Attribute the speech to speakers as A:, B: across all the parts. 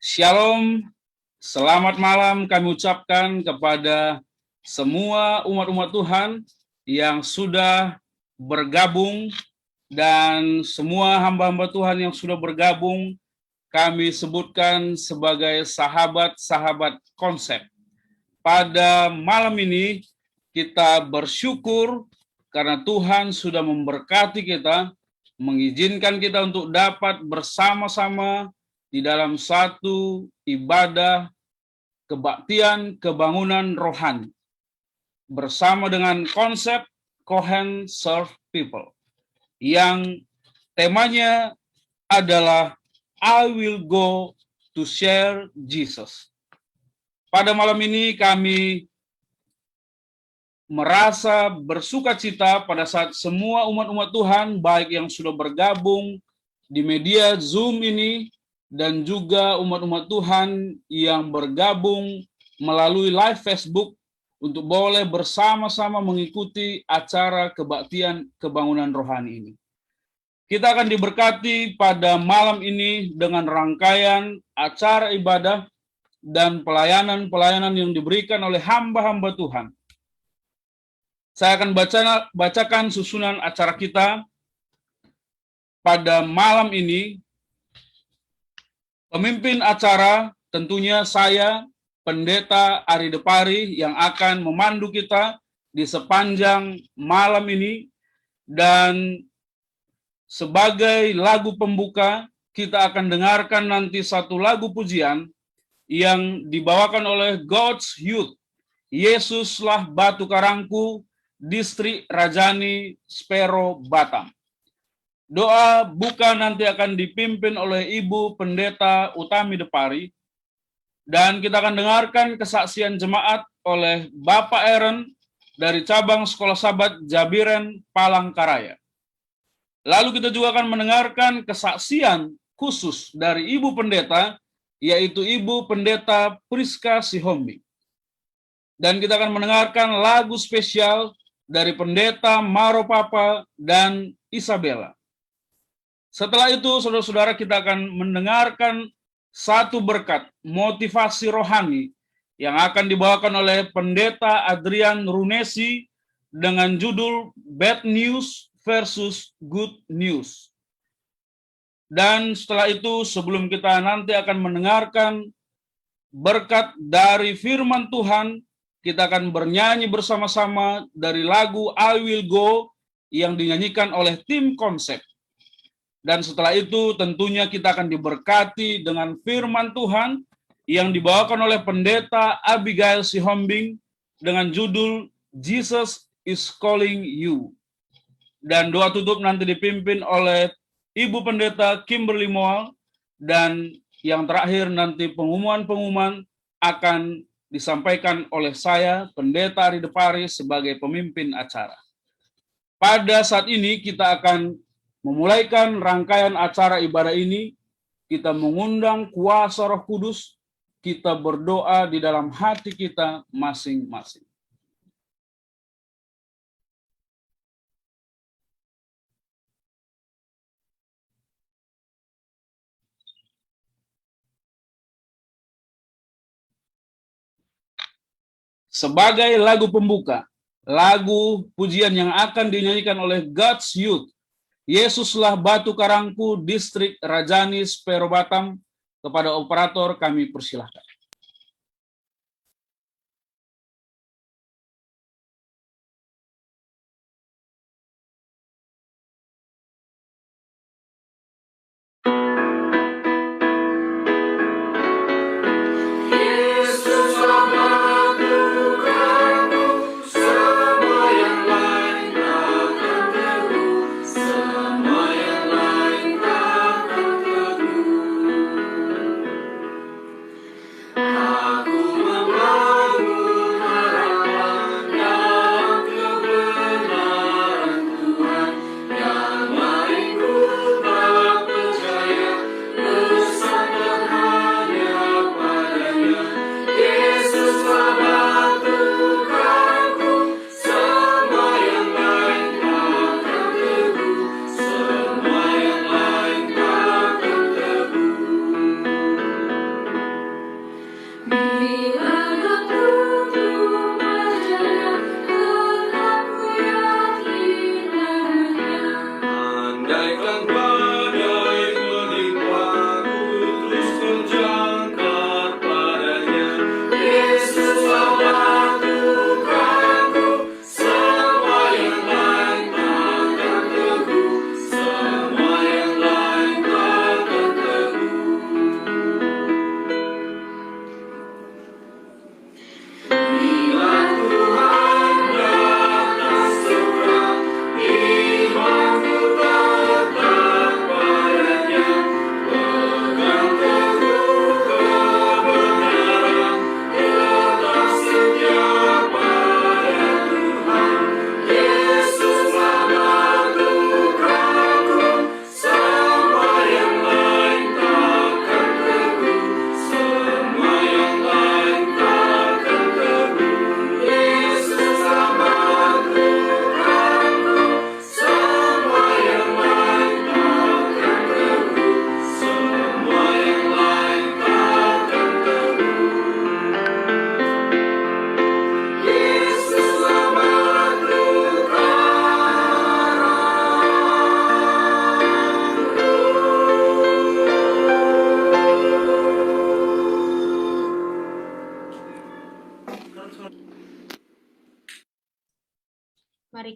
A: Shalom, selamat malam kami ucapkan kepada semua umat-umat Tuhan yang sudah bergabung dan semua hamba-hamba Tuhan yang sudah bergabung kami sebutkan sebagai sahabat-sahabat konsep. Pada malam ini kita bersyukur karena Tuhan sudah memberkati kita, mengizinkan kita untuk dapat bersama-sama di dalam satu ibadah kebaktian kebangunan rohani bersama dengan konsep Kohen Serve People yang temanya adalah I will go to share Jesus. Pada malam ini kami merasa bersuka cita pada saat semua umat-umat Tuhan baik yang sudah bergabung di media Zoom ini dan juga umat-umat Tuhan yang bergabung melalui live Facebook untuk boleh bersama-sama mengikuti acara kebaktian kebangunan rohani ini. Kita akan diberkati pada malam ini dengan rangkaian acara ibadah dan pelayanan-pelayanan yang diberikan oleh hamba-hamba Tuhan. Saya akan bacakan susunan acara kita pada malam ini. Pemimpin acara tentunya saya, Pendeta Ari Depari, yang akan memandu kita di sepanjang malam ini. Dan sebagai lagu pembuka, kita akan dengarkan nanti satu lagu pujian yang dibawakan oleh God's Youth, Yesuslah Batu Karangku, Distrik Rajani, Spero, Batam. Doa buka nanti akan dipimpin oleh Ibu Pendeta Utami Depari, dan kita akan dengarkan kesaksian jemaat oleh Bapak Eren dari cabang Sekolah Sahabat Jabiren, Palangkaraya. Lalu kita juga akan mendengarkan kesaksian khusus dari Ibu Pendeta, yaitu Ibu Pendeta Priska Sihombing. Dan kita akan mendengarkan lagu spesial dari Pendeta Maro Papa dan Isabella. Setelah itu, saudara-saudara, kita akan mendengarkan satu berkat motivasi rohani yang akan dibawakan oleh Pendeta Adrian Runesi dengan judul Bad News versus Good News. Dan setelah itu, sebelum kita nanti akan mendengarkan berkat dari firman Tuhan, kita akan bernyanyi bersama-sama dari lagu I Will Go yang dinyanyikan oleh tim konsep. Dan setelah itu tentunya kita akan diberkati dengan firman Tuhan yang dibawakan oleh Pendeta Abigail Sihombing dengan judul Jesus is Calling You. Dan doa tutup nanti dipimpin oleh Ibu Pendeta Kimberly Moal, dan yang terakhir nanti pengumuman-pengumuman akan disampaikan oleh saya, Pendeta Ari Depari, sebagai pemimpin acara. Pada saat ini kita akan memulaikan rangkaian acara ibadah ini. Kita mengundang kuasa Roh Kudus, kita berdoa di dalam hati kita masing-masing. Sebagai lagu pembuka, lagu pujian yang akan dinyanyikan oleh God's Youth, Yesuslah Batu Karangku, Distrik Rajani, Spero, Batam. Kepada operator kami persilahkan.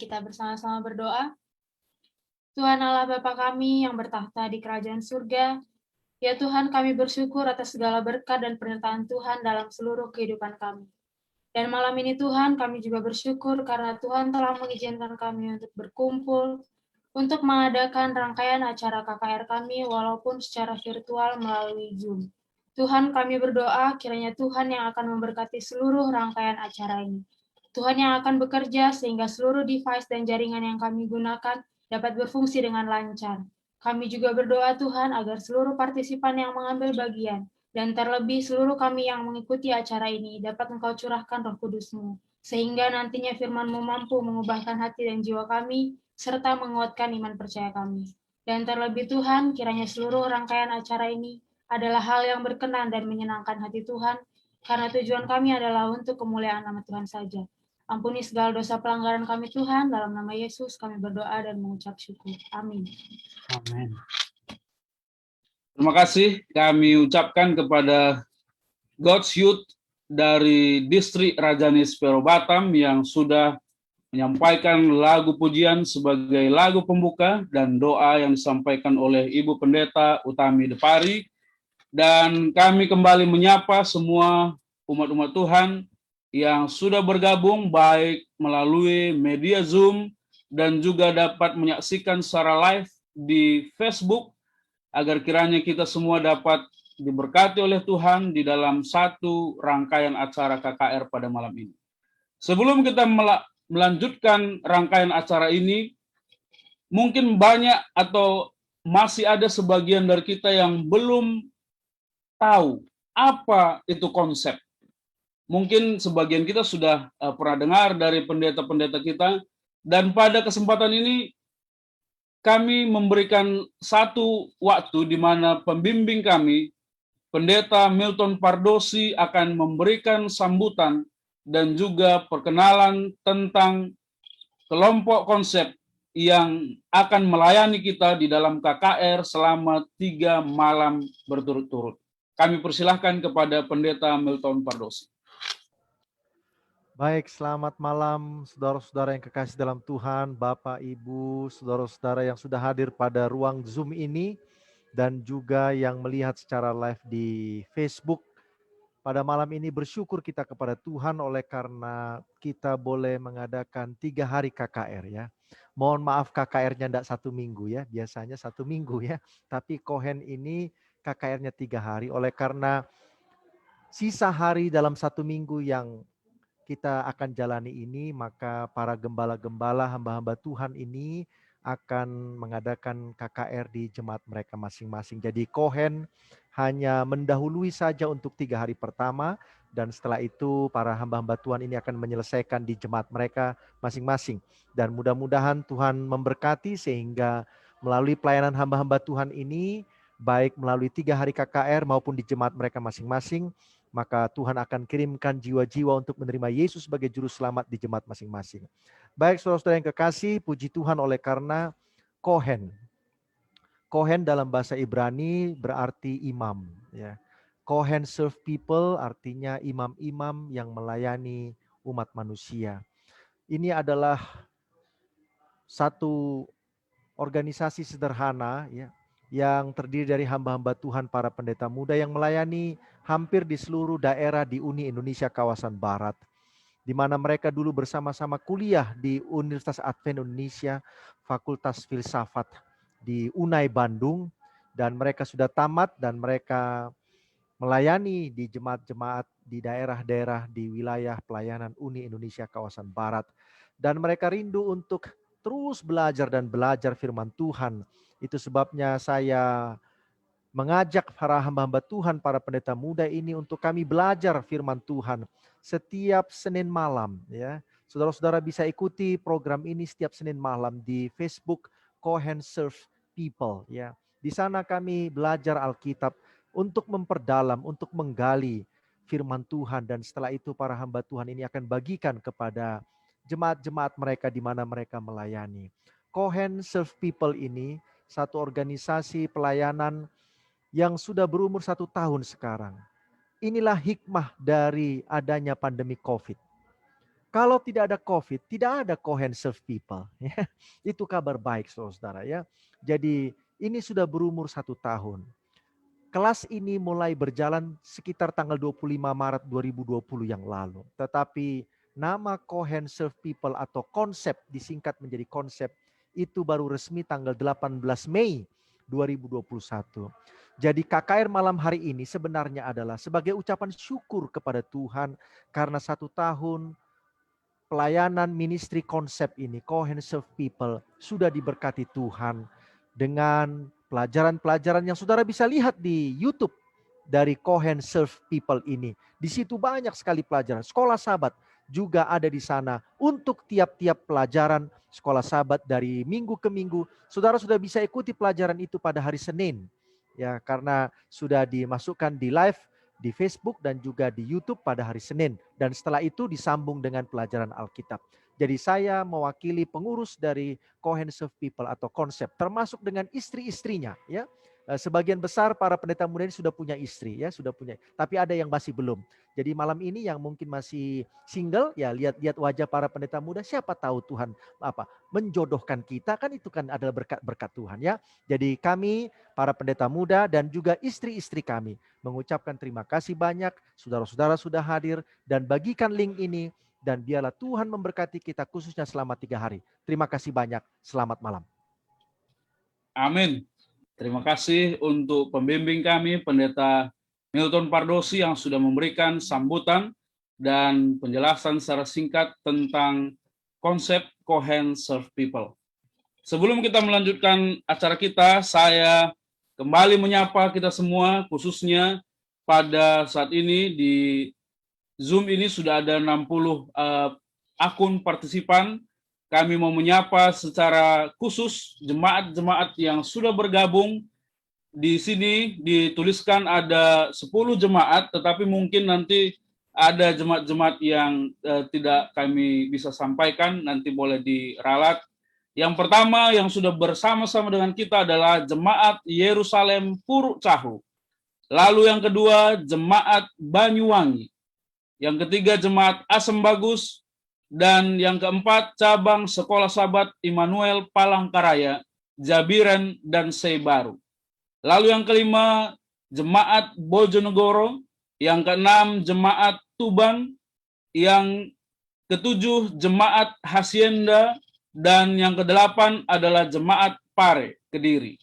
B: kita bersama-sama berdoa. Tuhan Allah Bapa kami yang bertahta di kerajaan surga, ya Tuhan, kami bersyukur atas segala berkat dan penyertaan Tuhan dalam seluruh kehidupan kami. Dan malam ini Tuhan, kami juga bersyukur karena Tuhan telah mengizinkan kami untuk berkumpul, untuk mengadakan rangkaian acara KKR kami walaupun secara virtual melalui Zoom. Tuhan, kami berdoa kiranya Tuhan yang akan memberkati seluruh rangkaian acara ini. Tuhan yang akan bekerja sehingga seluruh device dan jaringan yang kami gunakan dapat berfungsi dengan lancar. Kami juga berdoa Tuhan agar seluruh partisipan yang mengambil bagian dan terlebih seluruh kami yang mengikuti acara ini dapat Engkau curahkan Roh Kudus-Mu, sehingga nantinya firman-Mu mampu mengubahkan hati dan jiwa kami, serta menguatkan iman percaya kami. Dan terlebih Tuhan, kiranya seluruh rangkaian acara ini adalah hal yang berkenan dan menyenangkan hati Tuhan, karena tujuan kami adalah untuk kemuliaan nama Tuhan saja. Ampuni segala dosa pelanggaran kami Tuhan, dalam nama Yesus kami berdoa dan mengucap syukur. Amin.
A: Amin. Terima kasih kami ucapkan kepada God's Youth dari distrik Rajanis Pero Batam yang sudah menyampaikan lagu pujian sebagai lagu pembuka dan doa yang disampaikan oleh Ibu Pendeta Utami Depari. Dan kami kembali menyapa semua umat-umat Tuhan yang sudah bergabung baik melalui media Zoom dan juga dapat menyaksikan secara live di Facebook, agar kiranya kita semua dapat diberkati oleh Tuhan di dalam satu rangkaian acara KKR pada malam ini. Sebelum kita melanjutkan rangkaian acara ini, mungkin banyak atau masih ada sebagian dari kita yang belum tahu apa itu konsep. Mungkin sebagian kita sudah pernah dengar dari pendeta-pendeta kita, dan pada kesempatan ini kami memberikan satu waktu di mana pembimbing kami, Pendeta Milton Pardosi, akan memberikan sambutan dan juga perkenalan tentang kelompok konsep yang akan melayani kita di dalam KKR selama 3 malam berturut-turut. Kami persilahkan kepada Pendeta Milton Pardosi.
C: Baik, selamat malam saudara-saudara yang kekasih dalam Tuhan, Bapak, Ibu, saudara-saudara yang sudah hadir pada ruang Zoom ini, dan juga yang melihat secara live di Facebook. Pada malam ini bersyukur kita kepada Tuhan oleh karena kita boleh mengadakan 3 hari KKR ya. Mohon maaf KKR-nya tidak 1 minggu ya, biasanya 1 minggu ya. Tapi Kohen ini KKR-nya 3 hari oleh karena sisa hari dalam 1 minggu yang kita akan jalani ini, maka para gembala-gembala hamba-hamba Tuhan ini akan mengadakan KKR di jemaat mereka masing-masing. Jadi Kohen hanya mendahului saja untuk 3 hari pertama, dan setelah itu para hamba-hamba Tuhan ini akan menyelesaikan di jemaat mereka masing-masing. Dan mudah-mudahan Tuhan memberkati sehingga melalui pelayanan hamba-hamba Tuhan ini, baik melalui 3 hari KKR maupun di jemaat mereka masing-masing, maka Tuhan akan kirimkan jiwa-jiwa untuk menerima Yesus sebagai juru selamat di jemaat masing-masing. Baik saudara-saudara yang kekasih, puji Tuhan oleh karena Kohen. Kohen dalam bahasa Ibrani berarti imam. Ya. Kohen serve people artinya imam-imam yang melayani umat manusia. Ini adalah satu organisasi sederhana ya, yang terdiri dari hamba-hamba Tuhan para pendeta muda yang melayani hampir di seluruh daerah di Uni Indonesia kawasan Barat, di mana mereka dulu bersama-sama kuliah di Universitas Advent Indonesia, Fakultas Filsafat di UNAI Bandung, dan mereka sudah tamat dan mereka melayani di jemaat-jemaat di daerah-daerah di wilayah pelayanan Uni Indonesia kawasan Barat. Dan mereka rindu untuk terus belajar dan belajar firman Tuhan. Itu sebabnya saya mengajak para hamba-hamba Tuhan, para pendeta muda ini untuk kami belajar firman Tuhan setiap Senin malam. Ya, saudara-saudara bisa ikuti program ini setiap Senin malam di Facebook Kohen Serve People. Ya, di sana kami belajar Alkitab untuk memperdalam, untuk menggali firman Tuhan, dan setelah itu para hamba Tuhan ini akan bagikan kepada jemaat-jemaat mereka di mana mereka melayani. Kohen Serve People ini satu organisasi pelayanan yang sudah berumur 1 tahun sekarang. Inilah hikmah dari adanya pandemi COVID. Kalau tidak ada COVID, tidak ada Cohen Serve People. Ya. Itu kabar baik, saudara ya. Jadi ini sudah berumur 1 tahun. Kelas ini mulai berjalan sekitar tanggal 25 Maret 2020 yang lalu. Tetapi nama Cohen Serve People atau konsep disingkat menjadi konsep itu baru resmi tanggal 18 Mei 2021. Jadi KKR malam hari ini sebenarnya adalah sebagai ucapan syukur kepada Tuhan karena 1 tahun pelayanan ministry konsep ini, Cohen Serve People, sudah diberkati Tuhan dengan pelajaran-pelajaran yang saudara bisa lihat di YouTube dari Cohen Serve People ini. Di situ banyak sekali pelajaran. Sekolah Sabat juga ada di sana untuk tiap-tiap pelajaran sekolah Sabat dari minggu ke minggu. Saudara sudah bisa ikuti pelajaran itu pada hari Senin. Ya, karena sudah dimasukkan di live di Facebook dan juga di YouTube pada hari Senin. Dan setelah itu disambung dengan pelajaran Alkitab. Jadi saya mewakili pengurus dari Cohen Serve People atau konsep, termasuk dengan istri-istrinya. Ya, sebagian besar para pendeta muda ini sudah punya istri, ya sudah punya. Tapi ada yang masih belum. Jadi malam ini yang mungkin masih single, ya lihat-lihat wajah para pendeta muda. Siapa tahu Tuhan menjodohkan kita, kan itu kan adalah berkat Tuhan ya. Jadi kami para pendeta muda dan juga istri-istri kami mengucapkan terima kasih banyak. Saudara-saudara sudah hadir dan bagikan link ini. Dan biarlah Tuhan memberkati kita khususnya selama 3 hari. Terima kasih banyak. Selamat malam.
A: Amin. Terima kasih untuk pembimbing kami, Pendeta Milton Pardosi yang sudah memberikan sambutan dan penjelasan secara singkat tentang konsep Cohen Serve People. Sebelum kita melanjutkan acara kita, saya kembali menyapa kita semua, khususnya pada saat ini di Zoom ini sudah ada 60 akun partisipan. Kami mau menyapa secara khusus jemaat-jemaat yang sudah bergabung. Di sini dituliskan ada 10 jemaat, tetapi mungkin nanti ada jemaat-jemaat yang tidak kami bisa sampaikan, nanti boleh diralat. Yang pertama yang sudah bersama-sama dengan kita adalah Jemaat Yerusalem Puruk Cahu. Lalu yang kedua, Jemaat Banyuwangi. Yang ketiga, Jemaat Asem Bagus. Dan yang keempat, Cabang Sekolah Sabat Immanuel Palangkaraya, Jabiren, dan Seibaru. Lalu yang kelima, Jemaat Bojonegoro. Yang keenam, Jemaat Tuban. Yang ketujuh, Jemaat Hacienda. Dan yang kedelapan adalah Jemaat Pare, Kediri.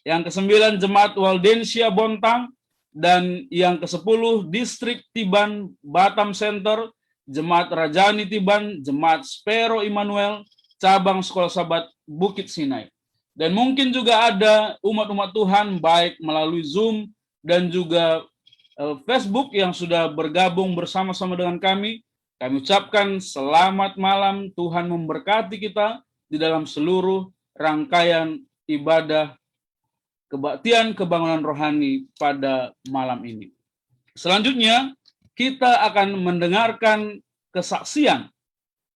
A: Yang kesembilan, Jemaat Waldensia Bontang. Dan yang ke-10, Distrik Tiban Batam Center, Jemaat Rajani Tiban, Jemaat Spero Immanuel, Cabang Sekolah Sabat Bukit Sinai. Dan mungkin juga ada umat-umat Tuhan baik melalui Zoom dan juga Facebook yang sudah bergabung bersama-sama dengan kami. Kami ucapkan selamat malam, Tuhan memberkati kita di dalam seluruh rangkaian ibadah kebaktian kebangunan rohani pada malam ini. Selanjutnya, kita akan mendengarkan kesaksian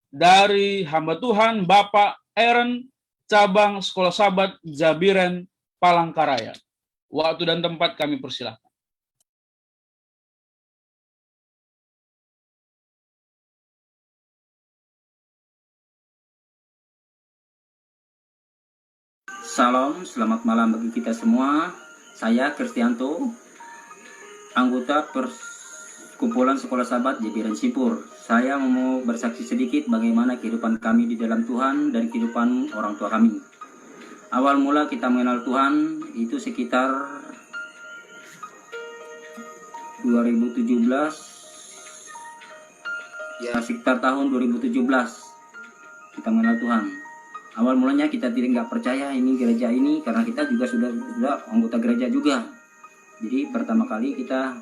A: dari hamba Tuhan Bapak Aaron, Cabang Sekolah Sabat Jabiren Palangkaraya. Waktu dan tempat kami persilahkan.
D: Salam, selamat malam bagi kita semua. Saya Kristianto, anggota Perkumpulan Sekolah Sabat Jabiren Sipur. Saya mau bersaksi sedikit bagaimana kehidupan kami di dalam Tuhan dan kehidupan orang tua kami. Awal mula kita mengenal Tuhan itu sekitar 2017, ya sekitar tahun 2017 kita mengenal Tuhan. Awal mulanya kita nggak percaya ini gereja ini karena kita juga sudah anggota gereja juga. Jadi pertama kali kita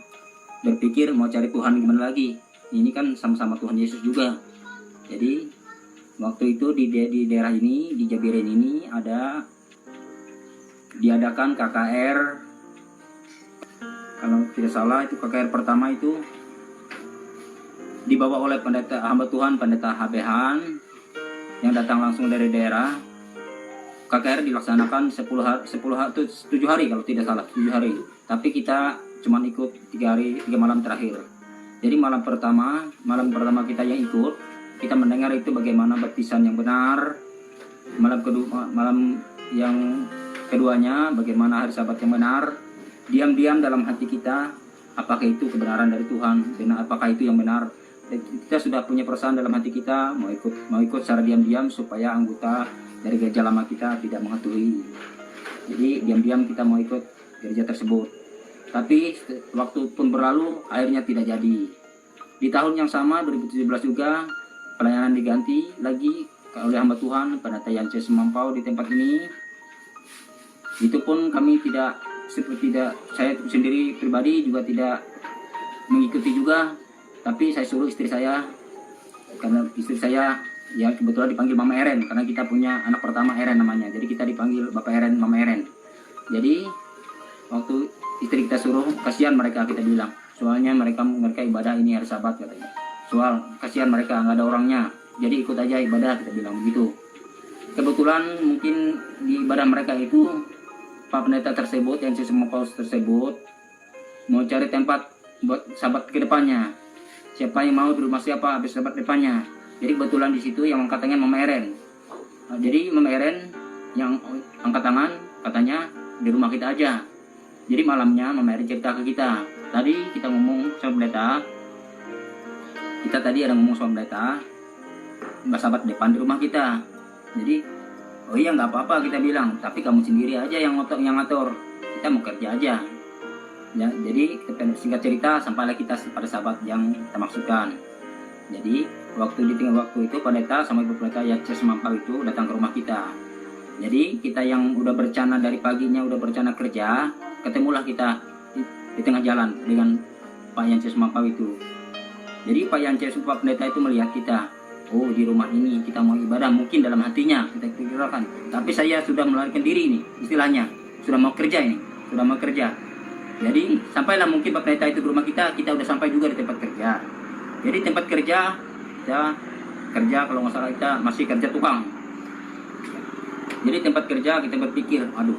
D: berpikir mau cari Tuhan gimana lagi. Ini kan sama-sama Tuhan Yesus juga. Jadi waktu itu di daerah ini, di Jabiren ini diadakan KKR. Kalau tidak salah itu KKR pertama itu dibawa oleh pendeta hamba Tuhan, pendeta HBH yang datang langsung dari daerah. KKR dilaksanakan 7 hari kalau tidak salah, 7 hari. Tapi kita cuma ikut 3 malam terakhir. Jadi malam pertama kita yang ikut kita mendengar itu bagaimana baptisan yang benar, malam yang keduanya bagaimana hari Sabat yang benar. Diam-diam dalam hati kita, apakah itu kebenaran dari Tuhan, apakah itu yang benar. Kita sudah punya perasaan dalam hati kita mau ikut secara diam-diam supaya anggota dari gereja lama kita tidak mengetahui. Jadi diam-diam kita mau ikut gereja tersebut. Tapi waktu pun berlalu, akhirnya tidak jadi. Di tahun yang sama 2017 juga pelayanan diganti lagi oleh hamba Tuhan Pendeta Yance Semampau di tempat ini. Itu pun kami saya sendiri pribadi juga tidak mengikuti juga, tapi saya suruh istri saya, karena istri saya ya kebetulan dipanggil Mama Eren, karena kita punya anak pertama Eren namanya, jadi kita dipanggil Bapak Eren, Mama Eren. Jadi waktu istri kita suruh, kasihan mereka, kita bilang, soalnya mereka ibadah ini hari Sabat katanya, soal kasihan mereka nggak ada orangnya, jadi ikut aja ibadah, kita bilang begitu. Kebetulan mungkin di ibadah mereka itu Pak Pendeta tersebut yang Semampau tersebut mau cari tempat buat Sabat ke depannya, siapa yang mau di rumah siapa habis Sabat depannya. Jadi kebetulan di situ yang angkat tangan Mama Eren. Jadi Mama Eren yang angkat tangan katanya di rumah kita aja. Jadi malamnya Mama Eren cerita ke kita, tadi kita ngomong sama pendeta, kita tadi ada ngomong sama pendeta Sabat depan di rumah kita. Jadi oh iya nggak apa-apa kita bilang, tapi kamu sendiri aja yang ngatur, kita mau kerja aja ya. Jadi singkat cerita sampailah kita pada Sabat yang kita maksudkan. Jadi waktu itu pendeta sama Ibu Pendeta Yance Semampau itu datang ke rumah kita. Jadi kita yang udah berencana dari paginya, udah berencana kerja, ketemulah kita di tengah jalan dengan Pak Yance Semampau itu. Jadi Pak Yance Semampau pendeta itu melihat kita, oh di rumah ini kita mau ibadah, mungkin dalam hatinya kita pikirkan, tapi saya sudah melarikan diri ini, istilahnya sudah mau kerja ini, sudah mau kerja. Jadi sampailah mungkin Pak Pendeta itu ke rumah kita udah sampai juga di tempat kerja. Jadi tempat kerja kita kerja, kalau nggak salah kita masih kerja tukang. Jadi tempat kerja kita berpikir, aduh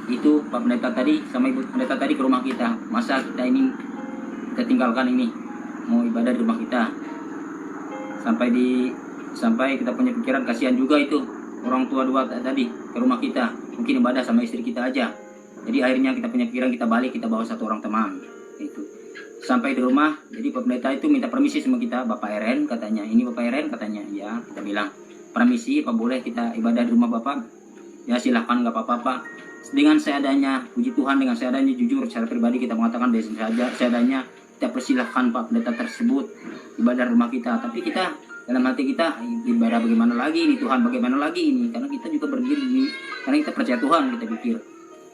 D: itu Pak Pendeta tadi sama Ibu Pendeta tadi ke rumah kita, masa kita tinggalkan ini mau ibadah di rumah kita. Sampai kita punya pikiran, kasihan juga itu orang tua dua tadi ke rumah kita, mungkin ibadah sama istri kita aja. Jadi akhirnya kita punya pikiran, kita balik, kita bawa satu orang teman itu. Sampai di rumah, jadi Pak Pendeta itu minta permisi sama kita, Bapak Eren katanya, ini Bapak Eren katanya, ya kita bilang permisi, apa boleh kita ibadah di rumah Bapak? Ya silahkan, nggak apa-apa. Dengan seadanya, puji Tuhan, dengan seadanya, jujur secara pribadi kita mengatakan seadanya, kita persilahkan Pak Pendeta tersebut ibadah rumah kita. Tapi kita dalam hati kita, ibadah bagaimana lagi ini, Tuhan bagaimana lagi ini, karena kita juga berdiri ini, karena kita percaya Tuhan, kita pikir.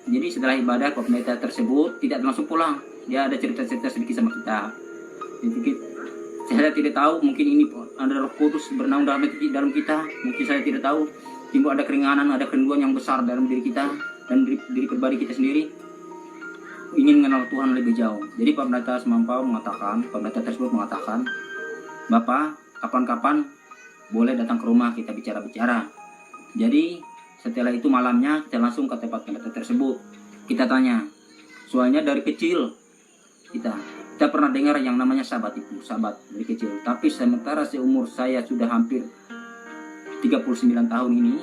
D: Jadi setelah ibadah Pak Pendeta tersebut tidak langsung pulang, dia ada cerita-cerita sedikit sama kita. Sedikit, saya tidak tahu, mungkin ini ada Roh Kudus bernaung dalam kita, mungkin saya tidak tahu, timbul ada keringanan, ada kerinduan yang besar dalam diri kita dan diri pribadi kita sendiri, ingin mengenal Tuhan lebih jauh. Jadi Pak Pendeta Semampau mengatakan, Pak Pendeta tersebut mengatakan, Bapak kapan-kapan boleh datang ke rumah kita bicara-bicara. Jadi setelah itu malamnya kita langsung ke tempat pendeta tersebut. Kita tanya, soalnya dari kecil kita pernah dengar yang namanya Sabat itu, Sabat dari kecil. Tapi sementara seumur saya sudah hampir 39 tahun ini,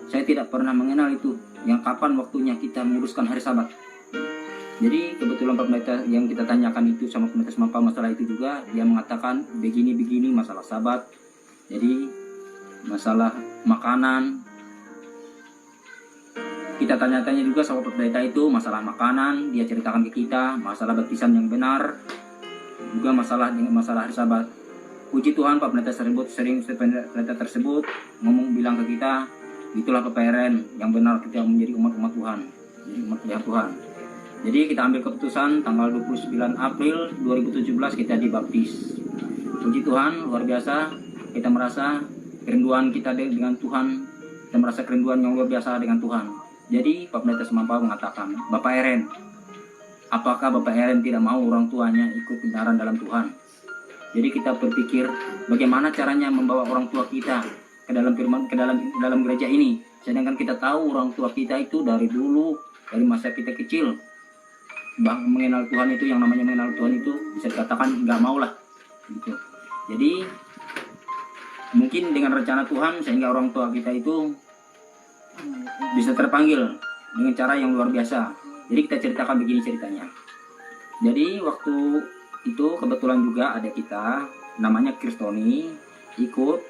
D: saya tidak pernah mengenal itu, yang kapan waktunya kita menguruskan hari Sabat. Jadi kebetulan Pak Pendeta yang kita tanyakan itu sama Pendeta Semampau masalah itu juga, dia mengatakan begini-begini masalah Sabat. Jadi masalah makanan, kita tanya-tanya juga sama Pak Pendeta itu masalah makanan, dia ceritakan ke kita masalah baptisan yang benar, juga masalah hari Sabat. Puji Tuhan Pak Pendeta tersebut ngomong bilang ke kita, itulah keperan yang benar kita menjadi umat-umat Tuhan, umat Tuhan. Jadi kita ambil keputusan tanggal 29 April 2017 kita dibaptis. Puji Tuhan, luar biasa. Kita merasa kerinduan kita dengan Tuhan, kita merasa kerinduan yang luar biasa dengan Tuhan. Jadi Pak Pendeta Semampau mengatakan, Bapak Eren, apakah Bapak Eren tidak mau orang tuanya ikut kebenaran dalam Tuhan? Jadi kita berpikir bagaimana caranya membawa orang tua kita ke dalam gereja ini. Sedangkan kita tahu orang tua kita itu dari dulu, dari masa kita kecil, mengenal Tuhan itu, yang namanya mengenal Tuhan itu bisa dikatakan nggak mau lah gitu. Jadi mungkin dengan rencana Tuhan sehingga orang tua kita itu bisa terpanggil dengan cara yang luar biasa. Jadi kita ceritakan begini ceritanya. Jadi waktu itu kebetulan juga ada kita namanya Kristoni ikut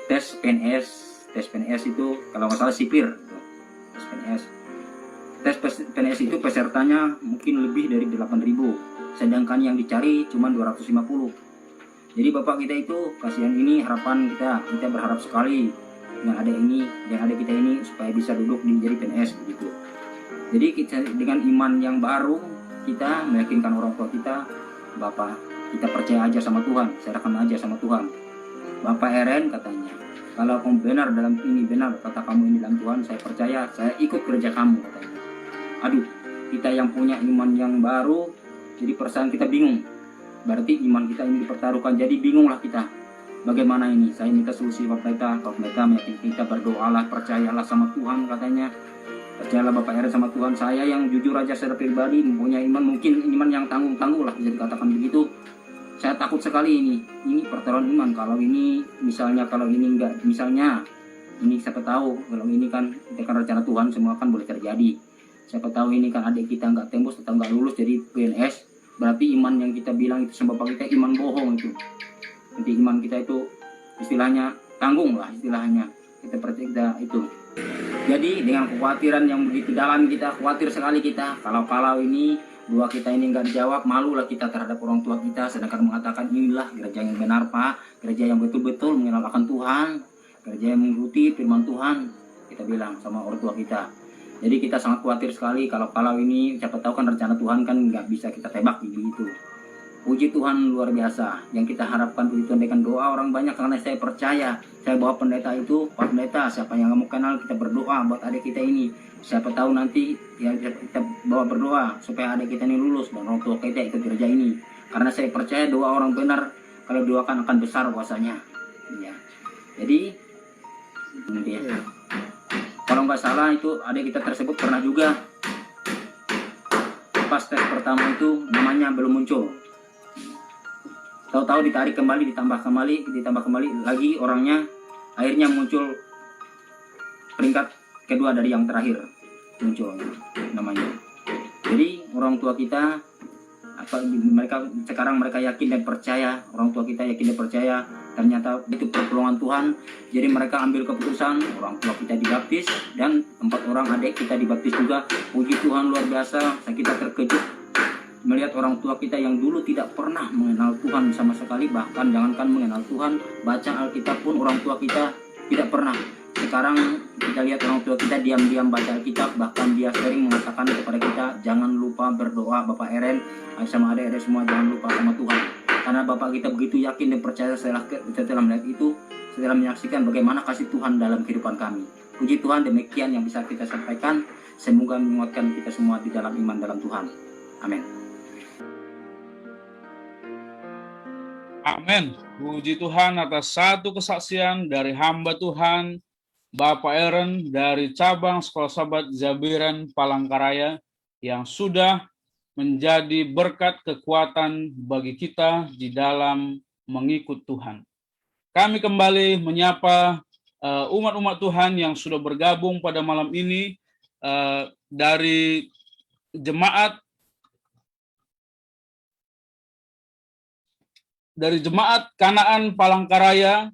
D: tes PNS. Tes PNS itu kalau nggak salah sipir. Tes PNS. Tes PNS itu pesertanya mungkin lebih dari 8.000, sedangkan yang dicari cuma 250. Jadi bapak kita itu kasihan ini harapan kita berharap sekali dengan ada kita ini supaya bisa duduk di jadi PNS begitu. Jadi kita dengan iman yang baru kita meyakinkan orang tua kita, Bapak kita percaya aja sama Tuhan, serahkan aja sama Tuhan. Bapak Eren katanya, kalau kamu benar dalam ini, benar kata kamu ini dalam Tuhan, saya percaya, saya ikut gereja kamu katanya. Aduh, kita yang punya iman yang baru, jadi perasaan kita bingung. Berarti iman kita ini dipertaruhkan, jadi bingunglah kita. Bagaimana ini? Saya minta solusi Bapak kita, kalau mereka meyakinkan kita, berdoalah, percayalah sama Tuhan katanya. Percayalah Bapak Eren sama Tuhan. Saya yang jujur aja secara pribadi mempunyai iman, mungkin iman yang tangguh-tangguh lah bisa dikatakan begitu. Saya takut sekali ini pertaruhan iman. Kalau ini misalnya, kalau ini enggak, misalnya ini siapa tahu, kalau ini kan rencana Tuhan semua kan boleh terjadi. Siapa tahu ini kan adik kita nggak tembus atau nggak lulus jadi PNS, berarti iman yang kita bilang itu sama Bapak kita iman bohong itu. Nanti iman kita itu istilahnya tanggung lah istilahnya. Kita percaya itu. Jadi dengan kekhawatiran yang begitu dalam kita, khawatir sekali kita kalau ini doa kita ini nggak dijawab, malulah kita terhadap orang tua kita, sedangkan mengatakan inilah gereja yang benar Pak, gereja yang betul-betul mengenalkan Tuhan, gereja yang mengikuti firman Tuhan, kita bilang sama orang tua kita. Jadi kita sangat khawatir sekali kalau ini siapa tahu kan rencana Tuhan kan nggak bisa kita tebak begitu. Puji Tuhan luar biasa. Yang kita harapkan puji Tuhan dengan doa orang banyak, karena saya percaya. Saya bawa pendeta itu, Pak Pendeta, siapa yang kamu kenal kita berdoa buat adik kita ini. Siapa tahu nanti ya kita bawa berdoa supaya adik kita ini lulus dan orang tua kita ikut gereja ini. Karena saya percaya doa orang benar kalau doakan akan besar kuasanya. Ya. Jadi ya. Kalau nggak salah itu adik kita tersebut pernah juga pas tes pertama itu namanya belum muncul. Tahu-tahu ditarik kembali, ditambah kembali lagi orangnya, akhirnya muncul peringkat kedua dari yang terakhir muncul namanya. Jadi orang tua kita sekarang mereka yakin dan percaya, orang tua kita yakin dan percaya ternyata itu pertolongan Tuhan. Jadi mereka ambil keputusan, orang tua kita dibaptis dan 4 orang adik kita dibaptis juga. Puji Tuhan luar biasa, kita terkejut melihat orang tua kita yang dulu tidak pernah mengenal Tuhan sama sekali, bahkan jangankan mengenal Tuhan, baca Alkitab pun orang tua kita tidak pernah. Sekarang kita lihat orang tua kita diam-diam baca Alkitab, bahkan dia sering mengatakan kepada kita, jangan lupa berdoa Bapak Eren sama adik-adik semua, jangan lupa sama Tuhan. Karena Bapak kita begitu yakin dan percaya setelah melihat itu, setelah menyaksikan bagaimana kasih Tuhan dalam kehidupan kami. Puji Tuhan, demikian yang bisa kita sampaikan. Semoga menguatkan kita semua di dalam iman dalam Tuhan. Amin.
A: Amin. Puji Tuhan atas satu kesaksian dari hamba Tuhan, Bapak Eren dari cabang Sekolah Sahabat Zabiran Palangkaraya yang sudah menjadi berkat kekuatan bagi kita di dalam mengikut Tuhan. Kami kembali menyapa umat-umat Tuhan yang sudah bergabung pada malam ini dari Jemaat Kanaan Palangkaraya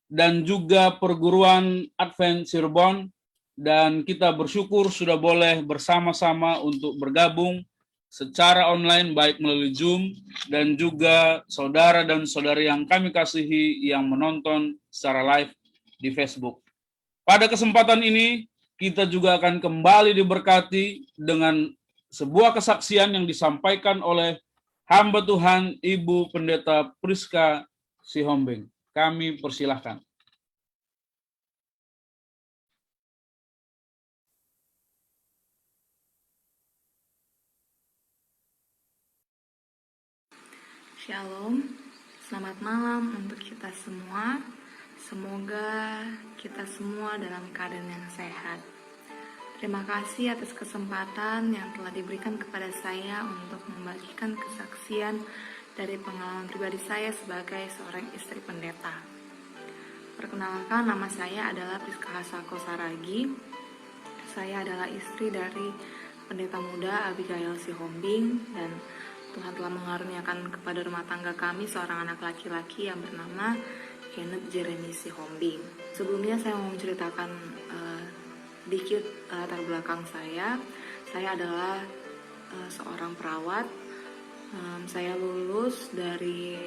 A: dan juga Perguruan Advent Cirebon, dan kita bersyukur sudah boleh bersama-sama untuk bergabung secara online baik melalui Zoom dan juga saudara dan saudari yang kami kasihi yang menonton secara live di Facebook. Pada kesempatan ini kita juga akan kembali diberkati dengan sebuah kesaksian yang disampaikan oleh hamba Tuhan Ibu Pendeta Priska Sihombing. Kami persilahkan.
E: Shalom, selamat malam untuk kita semua. Semoga kita semua dalam keadaan yang sehat. Terima kasih atas kesempatan yang telah diberikan kepada saya untuk membagikan kesaksian dari pengalaman pribadi saya sebagai seorang istri pendeta. Perkenalkan, nama saya adalah Priska Hasako Saragi. Saya adalah istri dari pendeta muda Abigail Sihombing, dan Tuhan telah mengaruniakan kepada rumah tangga kami seorang anak laki-laki yang bernama Kenneth Jeremy Sihombing. Sebelumnya saya mau menceritakan sedikit latar belakang saya. Saya adalah seorang perawat. Saya lulus dari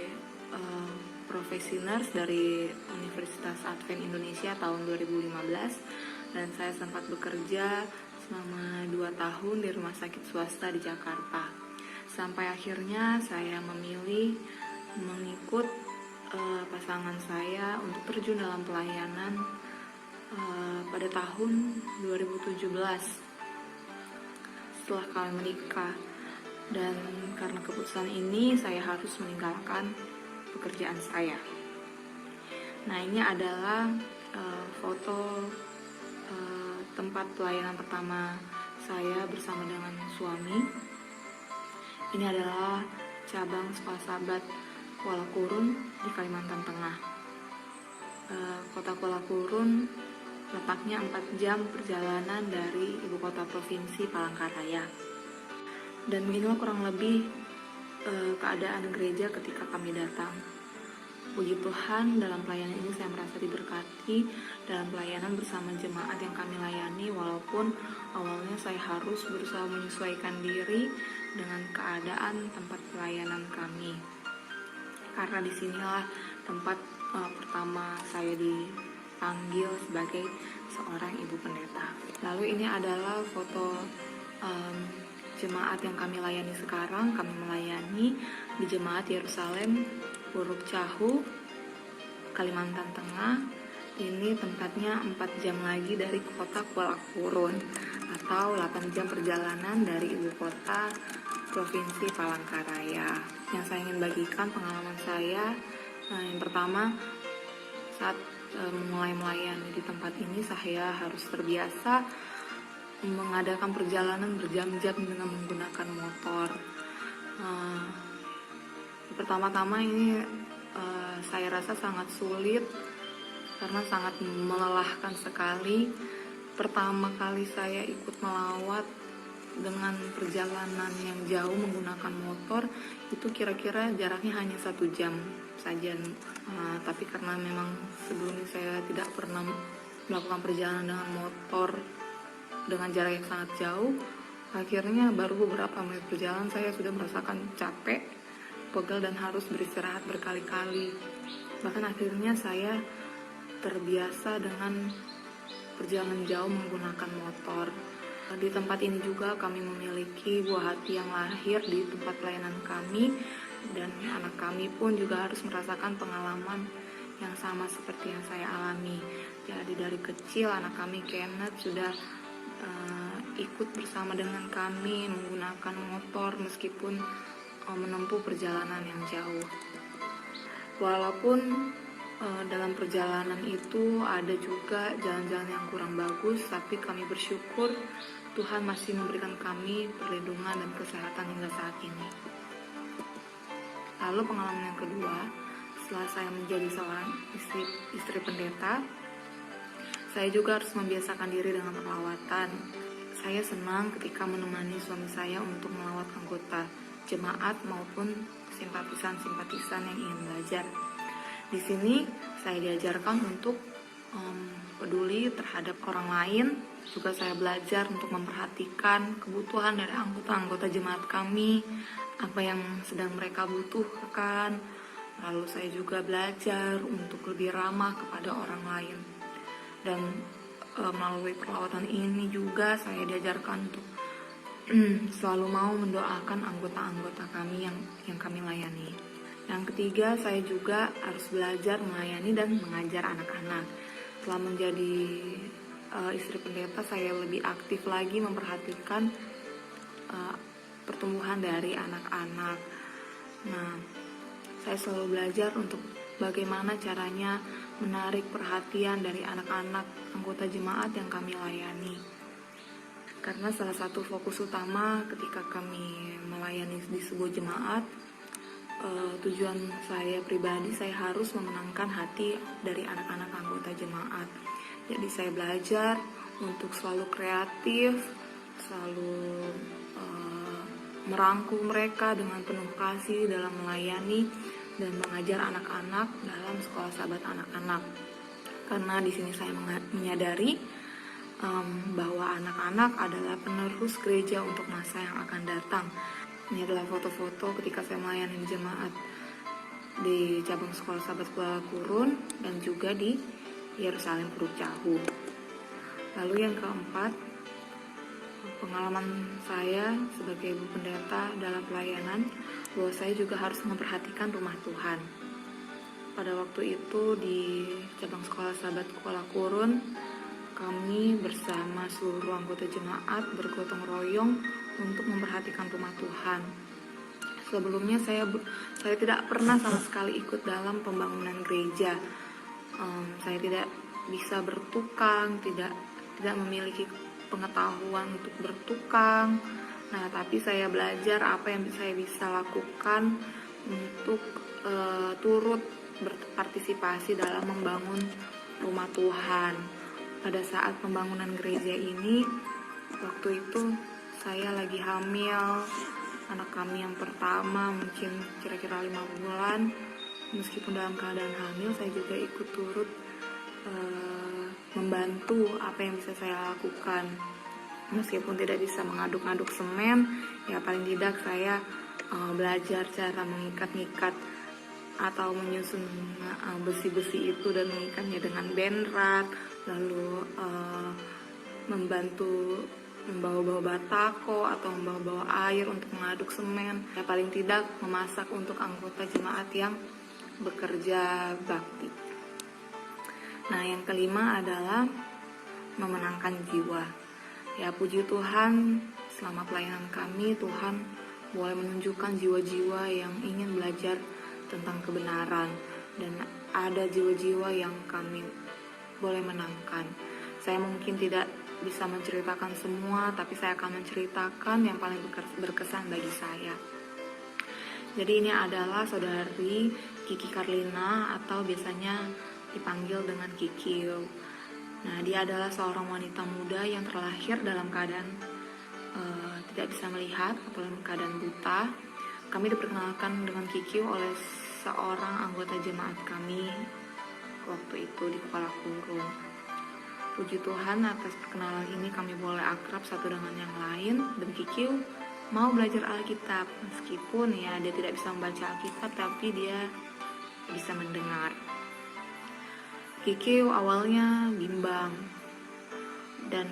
E: profesi nurse dari Universitas Advent Indonesia tahun 2015, dan saya sempat bekerja selama 2 tahun di rumah sakit swasta di Jakarta. Sampai akhirnya saya memilih mengikut pasangan saya untuk terjun dalam pelayanan pada tahun 2017 setelah kami menikah. Dan karena keputusan ini saya harus meninggalkan pekerjaan saya. Nah, ini adalah foto tempat pelayanan pertama saya bersama dengan suami. Ini adalah cabang Sekolah Sahabat Kuala Kurun di Kalimantan Tengah. Kota Kuala Kurun letaknya 4 jam perjalanan dari ibu kota provinsi Palangkaraya. Dan beginilah kurang lebih keadaan gereja ketika kami datang. Puji Tuhan, dalam pelayanan ini saya merasa diberkati dalam pelayanan bersama jemaat yang kami layani, walaupun awalnya saya harus berusaha menyesuaikan diri dengan keadaan tempat pelayanan kami. Karena disinilah tempat pertama saya dipanggil sebagai seorang ibu pendeta. Lalu ini adalah foto jemaat yang kami layani sekarang. Kami melayani di Jemaat Yerusalem Puruk Cahu, Kalimantan Tengah. Ini tempatnya 4 jam lagi dari kota Kuala Kurun, atau 8 jam perjalanan dari ibu kota Provinsi Palangkaraya. Yang saya ingin bagikan pengalaman saya, yang pertama, saat mulai melayani di tempat ini, saya harus terbiasa mengadakan perjalanan berjam-jam dengan menggunakan motor. Pertama-tama ini saya rasa sangat sulit karena sangat melelahkan sekali. Pertama kali saya ikut melawat dengan perjalanan yang jauh menggunakan motor, itu kira-kira jaraknya hanya 1 jam saja. Tapi karena memang sebelumnya saya tidak pernah melakukan perjalanan dengan motor dengan jarak yang sangat jauh, akhirnya baru beberapa menit perjalanan saya sudah merasakan capek, pegel, dan harus beristirahat berkali-kali. Bahkan akhirnya saya terbiasa dengan perjalanan jauh menggunakan motor. Di tempat ini juga kami memiliki buah hati yang lahir di tempat pelayanan kami, dan anak kami pun juga harus merasakan pengalaman yang sama seperti yang saya alami. Jadi dari kecil anak kami Kenneth sudah ikut bersama dengan kami menggunakan motor meskipun menempuh perjalanan yang jauh. Walaupun dalam perjalanan itu ada juga jalan-jalan yang kurang bagus, tapi kami bersyukur Tuhan masih memberikan kami perlindungan dan kesehatan hingga saat ini. Lalu pengalaman yang kedua, setelah saya menjadi seorang istri pendeta, saya juga harus membiasakan diri dengan perawatan. Saya senang ketika menemani suami saya untuk melawat anggota jemaat maupun simpatisan-simpatisan yang ingin belajar. Di sini saya diajarkan untuk peduli terhadap orang lain. Juga saya belajar untuk memperhatikan kebutuhan dari anggota-anggota jemaat kami, apa yang sedang mereka butuhkan. Lalu saya juga belajar untuk lebih ramah kepada orang lain. Dan melalui perawatan ini juga saya diajarkan untuk selalu mau mendoakan anggota-anggota kami yang kami layani. Yang ketiga, saya juga harus belajar melayani dan mengajar anak-anak. Setelah menjadi istri pendeta, saya lebih aktif lagi memperhatikan pertumbuhan dari anak-anak. Nah, saya selalu belajar untuk bagaimana caranya menarik perhatian dari anak-anak anggota jemaat yang kami layani. Karena salah satu fokus utama ketika kami melayani di sebuah jemaat, tujuan saya pribadi, saya harus memenangkan hati dari anak-anak anggota jemaat. Jadi saya belajar untuk selalu kreatif, selalu merangkul mereka dengan penuh kasih dalam melayani dan mengajar anak-anak dalam sekolah sahabat anak-anak. Karena di sini saya menyadari bahwa anak-anak adalah penerus gereja untuk masa yang akan datang. Ini adalah foto-foto ketika saya melayani di jemaat di cabang sekolah sahabat Kuala Kurun dan juga di Yerusalem Puruk Cahu. Lalu yang keempat, pengalaman saya sebagai ibu pendeta dalam pelayanan, bahwa saya juga harus memperhatikan rumah Tuhan. Pada waktu itu di cabang sekolah sahabat Kuala Kurun, kami bersama seluruh anggota jemaat bergotong royong untuk memperhatikan rumah Tuhan. Sebelumnya saya tidak pernah sama sekali ikut dalam pembangunan gereja. Saya tidak bisa bertukang, tidak memiliki pengetahuan untuk bertukang. Nah, tapi saya belajar apa yang saya bisa lakukan untuk turut berpartisipasi dalam membangun rumah Tuhan. Pada saat pembangunan gereja ini, waktu itu saya lagi hamil, anak kami yang pertama mungkin kira-kira 5 bulan. Meskipun dalam keadaan hamil, saya juga ikut turut membantu apa yang bisa saya lakukan. Meskipun tidak bisa mengaduk-aduk semen, ya paling tidak saya belajar cara mengikat-ngikat atau menyusun besi-besi itu dan mengikatnya dengan benrat, lalu membantu membawa-bawa batako atau membawa-bawa air untuk mengaduk semen, ya paling tidak memasak untuk anggota jemaat yang bekerja bakti. Nah, yang kelima adalah memenangkan jiwa. Ya, puji Tuhan, selama pelayanan kami, Tuhan boleh menunjukkan jiwa-jiwa yang ingin belajar tentang kebenaran, dan ada jiwa-jiwa yang kami boleh menangkan. Saya mungkin tidak bisa menceritakan semua, tapi saya akan menceritakan yang paling berkesan bagi saya. Jadi ini adalah saudari Kiki Karlina atau biasanya dipanggil dengan Kikil. Nah, dia adalah seorang wanita muda yang terlahir dalam keadaan tidak bisa melihat atau dalam keadaan buta. Kami diperkenalkan dengan Kikil oleh seorang anggota jemaat kami waktu itu di Kuala Kurun. Puji Tuhan, atas perkenalan ini kami boleh akrab satu dengan yang lain, dan Kikil mau belajar Alkitab, meskipun ya dia tidak bisa membaca Alkitab, tapi dia bisa mendengar. Kikil awalnya bimbang, dan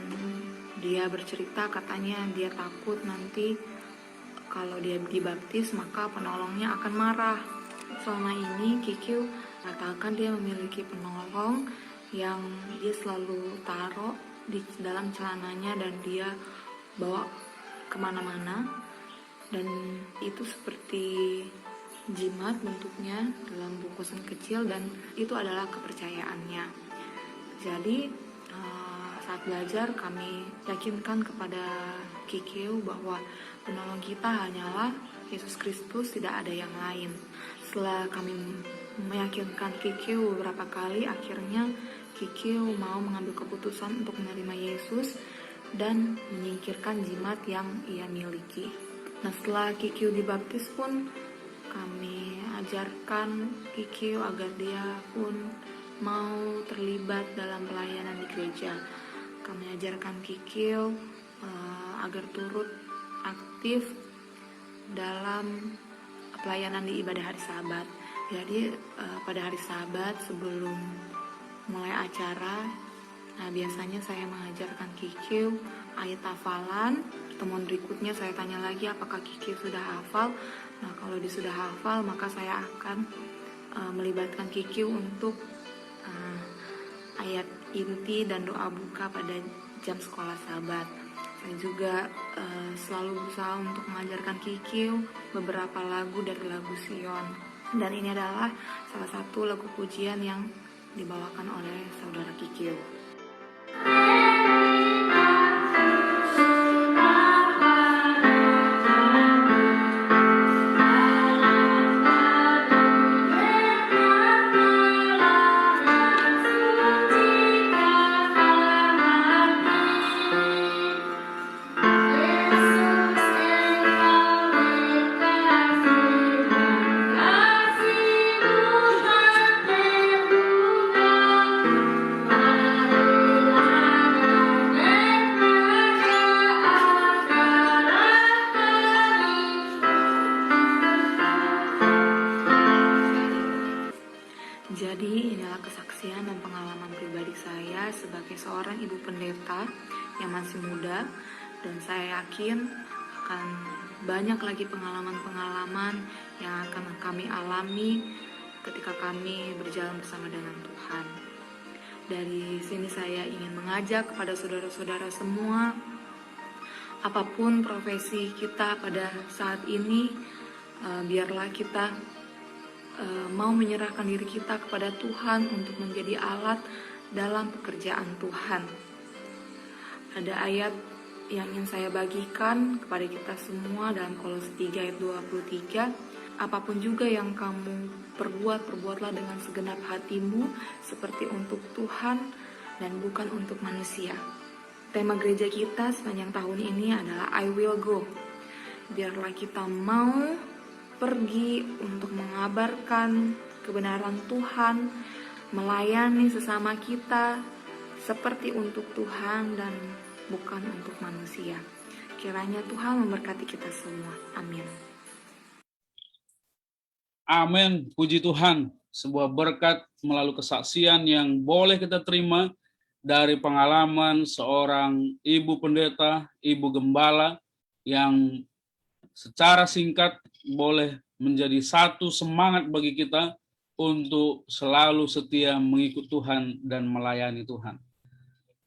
E: dia bercerita katanya dia takut nanti kalau dia dibaptis maka penolongnya akan marah. Selama ini Kikil katakan dia memiliki penolong yang dia selalu taruh di dalam celananya dan dia bawa kemana-mana, dan itu seperti jimat bentuknya dalam bungkusan kecil, dan itu adalah kepercayaannya. Jadi saat belajar kami yakinkan kepada Kikil bahwa penolong kita hanyalah Yesus Kristus, tidak ada yang lain. Setelah kami meyakinkan Kikil beberapa kali, akhirnya Kikil mau mengambil keputusan untuk menerima Yesus dan menyingkirkan jimat yang ia miliki. Nah, setelah Kikil dibaptis pun kami ajarkan Kikil agar dia pun mau terlibat dalam pelayanan di gereja. Kami ajarkan Kikil agar turut aktif dalam pelayanan di ibadah hari Sabat. Jadi pada hari Sabat sebelum mulai acara, nah biasanya saya mengajarkan Kikil ayat hafalan. Pertemuan berikutnya saya tanya lagi apakah Kikil sudah hafal. Nah, kalau dia sudah hafal, maka saya akan melibatkan Kikil untuk ayat inti dan doa buka pada jam sekolah Sabat. Saya juga selalu berusaha untuk mengajarkan Kikil beberapa lagu dari lagu Sion. Dan ini adalah salah satu lagu pujian yang dibawakan oleh saudara Kikil. masih muda, dan saya yakin akan banyak lagi pengalaman-pengalaman yang akan kami alami ketika kami berjalan bersama dengan Tuhan. Dari sini saya ingin mengajak kepada saudara-saudara semua, apapun profesi kita pada saat ini, biarlah kita mau menyerahkan diri kita kepada Tuhan untuk menjadi alat dalam pekerjaan Tuhan. Ada ayat yang ingin saya bagikan kepada kita semua dalam Kolose 3 ayat 23. Apapun juga yang kamu perbuat, perbuatlah dengan segenap hatimu seperti untuk Tuhan dan bukan untuk manusia. Tema gereja kita sepanjang tahun ini adalah I will go. Biarlah kita mau pergi untuk mengabarkan kebenaran Tuhan, melayani sesama kita seperti untuk Tuhan dan bukan untuk manusia. Kiranya Tuhan memberkati kita semua. Amin.
A: Amin. Puji Tuhan. Sebuah berkat melalui kesaksian yang boleh kita terima dari pengalaman seorang ibu pendeta, ibu gembala yang secara singkat boleh menjadi satu semangat bagi kita untuk selalu setia mengikut Tuhan dan melayani Tuhan.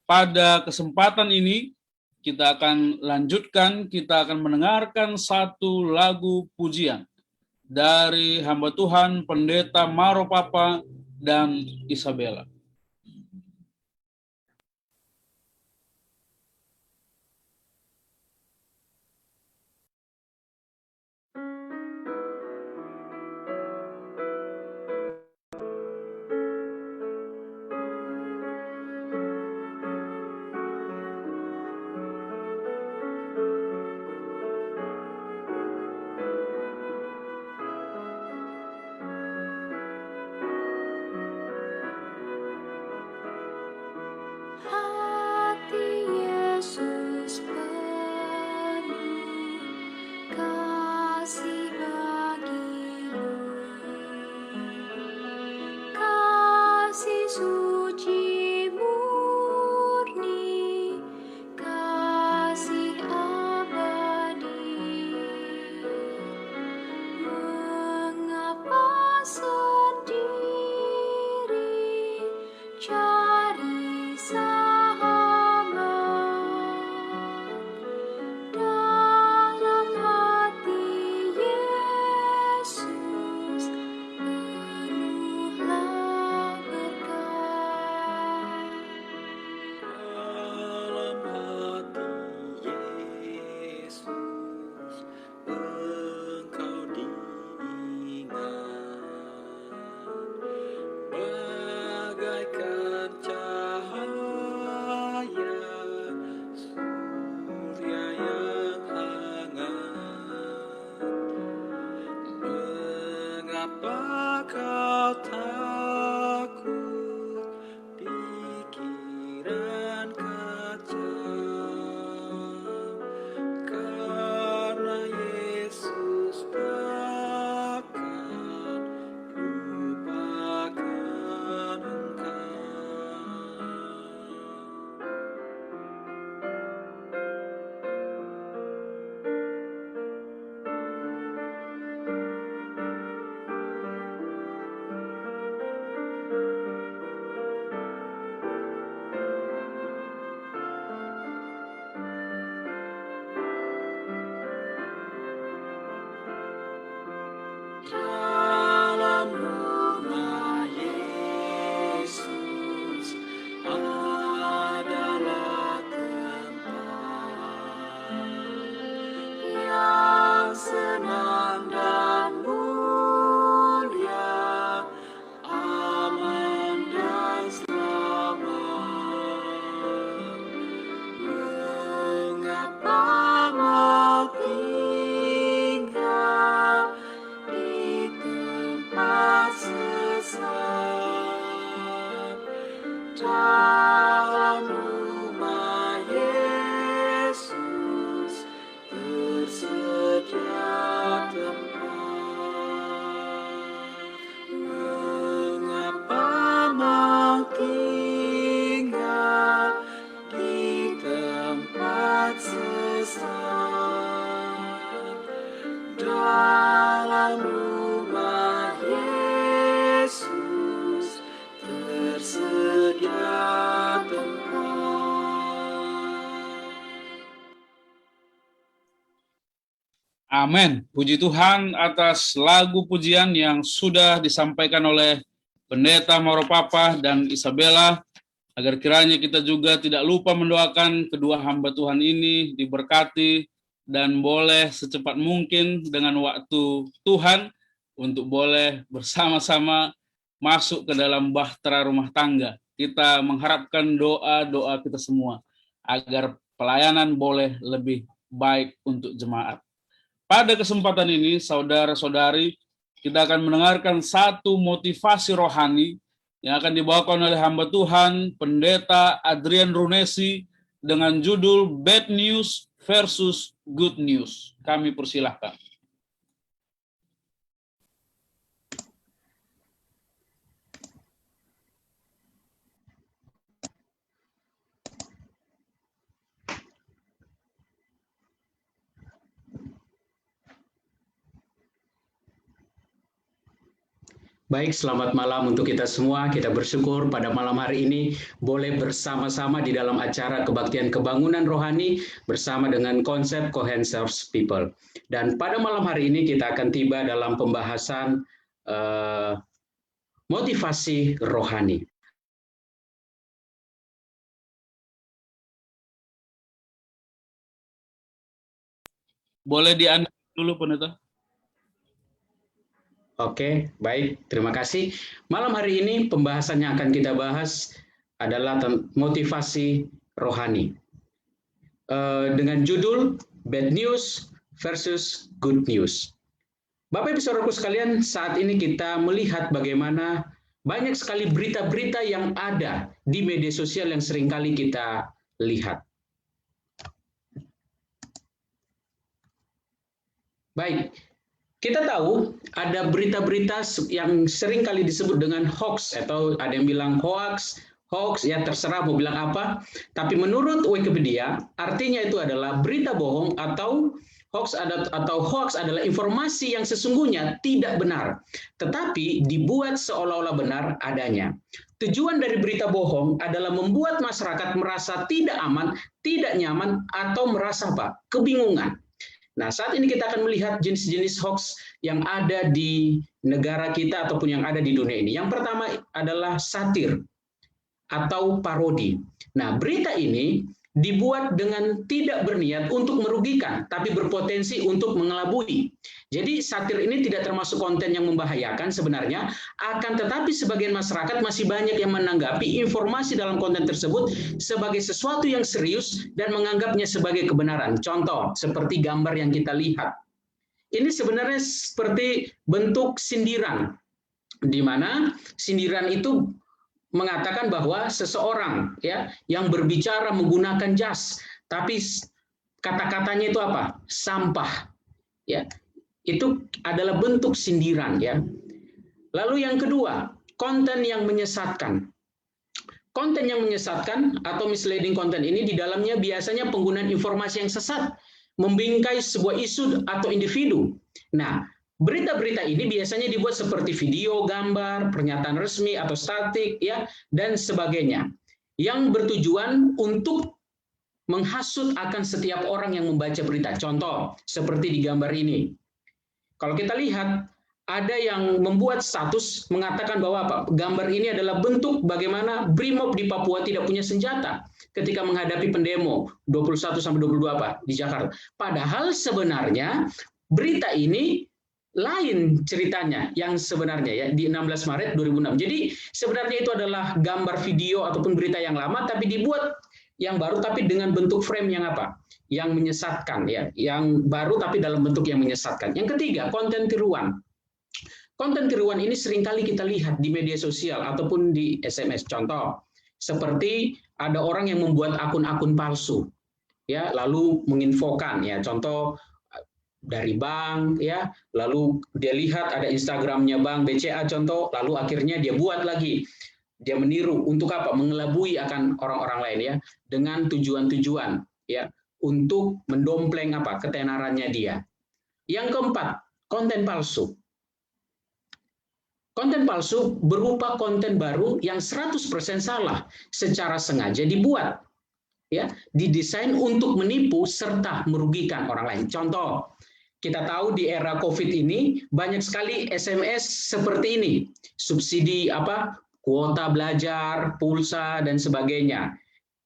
A: Pada kesempatan ini, kita akan lanjutkan, kita akan mendengarkan satu lagu pujian dari hamba Tuhan Pendeta Maro Papa dan Isabella.
F: dalam rumah Yesus tersedia tempat.
A: Amin. Puji Tuhan atas lagu pujian yang sudah disampaikan oleh Pendeta Mauro Papa dan Isabella, agar kiranya kita juga tidak lupa mendoakan kedua hamba Tuhan ini diberkati dan boleh secepat mungkin dengan waktu Tuhan untuk boleh bersama-sama masuk ke dalam bahtera rumah tangga. Kita mengharapkan doa-doa kita semua agar pelayanan boleh lebih baik untuk jemaat. Pada kesempatan ini, saudara-saudari, kita akan mendengarkan satu motivasi rohani yang akan dibawakan oleh hamba Tuhan, Pendeta Adrian Runesi, dengan judul Bad News versus Good News. Kami persilahkan.
G: Baik, selamat malam untuk kita semua. Kita bersyukur pada malam hari ini boleh bersama-sama di dalam acara kebaktian kebangunan rohani bersama dengan konsep Cohen Serves People. Dan pada malam hari ini kita akan tiba dalam pembahasan motivasi rohani.
A: Boleh di-unmute dulu, Pendeta?
G: Oke, baik. Terima kasih. Malam hari ini pembahasan yang akan kita bahas adalah motivasi rohani. Dengan judul Bad News versus Good News. Bapak Ibu Saudaraku sekalian, saat ini kita melihat bagaimana banyak sekali berita-berita yang ada di media sosial yang seringkali kita lihat. Baik. Kita tahu ada berita-berita yang sering kali disebut dengan hoax, atau ada yang bilang hoax, ya terserah mau bilang apa. Tapi menurut Wikipedia, artinya itu adalah berita bohong atau hoax adalah informasi yang sesungguhnya tidak benar, tetapi dibuat seolah-olah benar adanya. Tujuan dari berita bohong adalah membuat masyarakat merasa tidak aman, tidak nyaman, atau merasa kebingungan. Nah, saat ini kita akan melihat jenis-jenis hoax yang ada di negara kita ataupun yang ada di dunia ini. Yang pertama adalah satir atau parodi. Nah, berita ini dibuat dengan tidak berniat untuk merugikan, tapi berpotensi untuk mengelabui. Jadi satir ini tidak termasuk konten yang membahayakan sebenarnya, akan tetapi sebagian masyarakat masih banyak yang menanggapi informasi dalam konten tersebut sebagai sesuatu yang serius dan menganggapnya sebagai kebenaran. Contoh, seperti gambar yang kita lihat. Ini sebenarnya seperti bentuk sindiran, di mana sindiran itu mengatakan bahwa seseorang yang berbicara menggunakan jas, tapi kata-katanya itu apa? Sampah. Ya. Itu adalah bentuk sindiran, ya. Lalu yang kedua, konten yang menyesatkan. Konten yang menyesatkan atau misleading konten ini di dalamnya biasanya penggunaan informasi yang sesat, membingkai sebuah isu atau individu. Nah, berita-berita ini biasanya dibuat seperti video, gambar, pernyataan resmi atau statik, ya, dan sebagainya, yang bertujuan untuk menghasut akan setiap orang yang membaca berita. Contoh, seperti di gambar ini. Kalau kita lihat, ada yang membuat status mengatakan bahwa gambar ini adalah bentuk bagaimana Brimob di Papua tidak punya senjata ketika menghadapi pendemo 21-22 di Jakarta. Padahal sebenarnya berita ini lain ceritanya yang sebenarnya, ya, di 16 Maret 2006. Jadi sebenarnya itu adalah gambar video ataupun berita yang lama tapi dibuat yang baru tapi dengan bentuk frame yang yang menyesatkan, ya, yang baru tapi dalam bentuk yang menyesatkan. Yang ketiga, konten tiruan. Konten tiruan ini seringkali kita lihat di media sosial ataupun di SMS. Contoh, seperti ada orang yang membuat akun-akun palsu, ya, lalu menginfokan, ya, contoh dari bank, ya, lalu dia lihat ada Instagramnya bank BCA contoh, lalu akhirnya dia buat lagi. Dia meniru untuk apa? Mengelabui akan orang-orang lain, ya, dengan tujuan-tujuan, ya, untuk mendompleng ketenarannya dia. Yang keempat, konten palsu. Konten palsu berupa konten baru yang 100% salah, secara sengaja dibuat, ya, didesain untuk menipu serta merugikan orang lain. Contoh, kita tahu di era COVID ini banyak sekali SMS seperti ini, subsidi kuota belajar, pulsa dan sebagainya.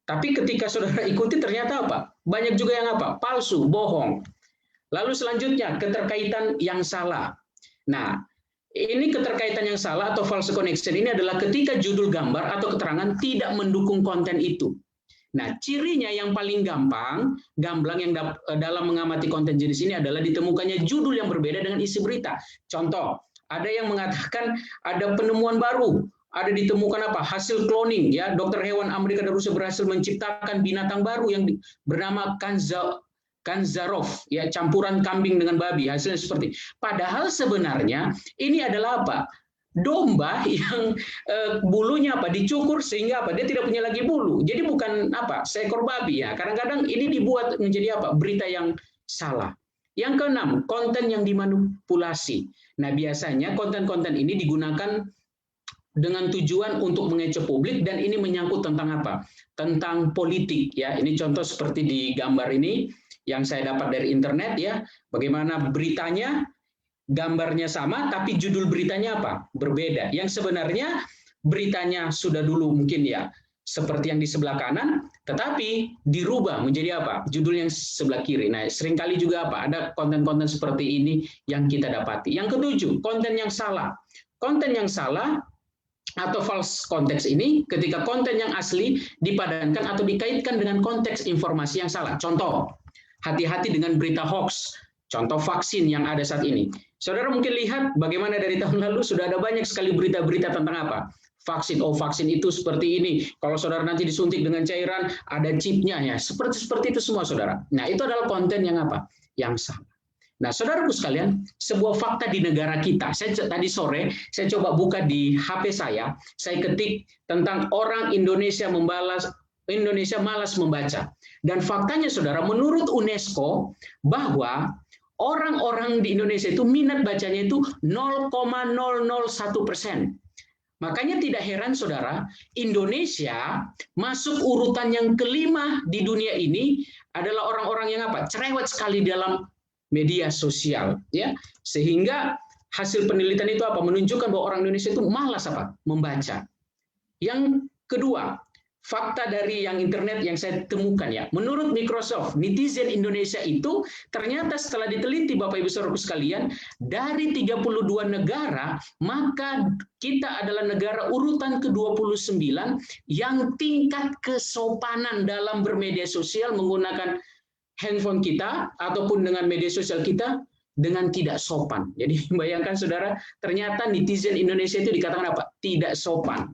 G: Tapi ketika saudara ikuti ternyata banyak juga yang palsu, bohong. Lalu selanjutnya keterkaitan yang salah. Nah, ini keterkaitan yang salah atau false connection ini adalah ketika judul gambar atau keterangan tidak mendukung konten itu. Nah, cirinya yang paling gamblang yang dalam mengamati konten jenis ini adalah ditemukannya judul yang berbeda dengan isi berita. Contoh, ada yang mengatakan ada penemuan baru, ada ditemukan hasil cloning, ya, dokter hewan Amerika dan Rusia berhasil menciptakan binatang baru yang bernama Kanzarov, ya, campuran kambing dengan babi, hasilnya seperti. Padahal sebenarnya ini adalah domba yang bulunya dicukur sehingga dia tidak punya lagi bulu. Jadi bukan seekor babi, ya. Kadang-kadang ini dibuat menjadi berita yang salah. Yang keenam, konten yang dimanipulasi. Nah, biasanya konten-konten ini digunakan dengan tujuan untuk mengecoh publik dan ini menyangkut tentang tentang politik, ya. Ini contoh seperti di gambar ini yang saya dapat dari internet, ya. Bagaimana beritanya, gambarnya sama tapi judul beritanya berbeda. Yang sebenarnya beritanya sudah dulu mungkin, ya, seperti yang di sebelah kanan, tetapi dirubah menjadi judul yang sebelah kiri. Nah, seringkali juga ada konten-konten seperti ini yang kita dapati. Yang ketujuh, konten yang salah. Konten yang salah atau false konteks ini ketika konten yang asli dipadankan atau dikaitkan dengan konteks informasi yang salah. Contoh, hati-hati dengan berita hoax. Contoh vaksin yang ada saat ini. Saudara mungkin lihat bagaimana dari tahun lalu sudah ada banyak sekali berita-berita tentang vaksin. Oh, vaksin itu seperti ini. Kalau saudara nanti disuntik dengan cairan, ada chipnya, ya. Seperti itu semua, saudara. Nah, itu adalah konten yang Yang salah. Nah, saudaraku sekalian, sebuah fakta di negara kita. Tadi sore saya coba buka di HP saya ketik tentang orang Indonesia malas membaca. Dan faktanya, saudara, menurut UNESCO bahwa orang-orang di Indonesia itu minat bacanya itu 0,001%. Makanya tidak heran, saudara, Indonesia masuk urutan yang kelima di dunia ini adalah orang-orang yang cerewet sekali dalam media sosial, ya, sehingga hasil penelitian itu menunjukkan bahwa orang Indonesia itu malas membaca. Yang kedua, fakta dari yang internet yang saya temukan, ya, menurut Microsoft, netizen Indonesia itu ternyata setelah diteliti Bapak Ibu Saudaraku sekalian, dari 32 negara, maka kita adalah negara urutan ke-29 yang tingkat kesopanan dalam bermedia sosial menggunakan handphone kita ataupun dengan media sosial kita dengan tidak sopan. Jadi bayangkan, saudara, ternyata netizen Indonesia itu dikatakan tidak sopan.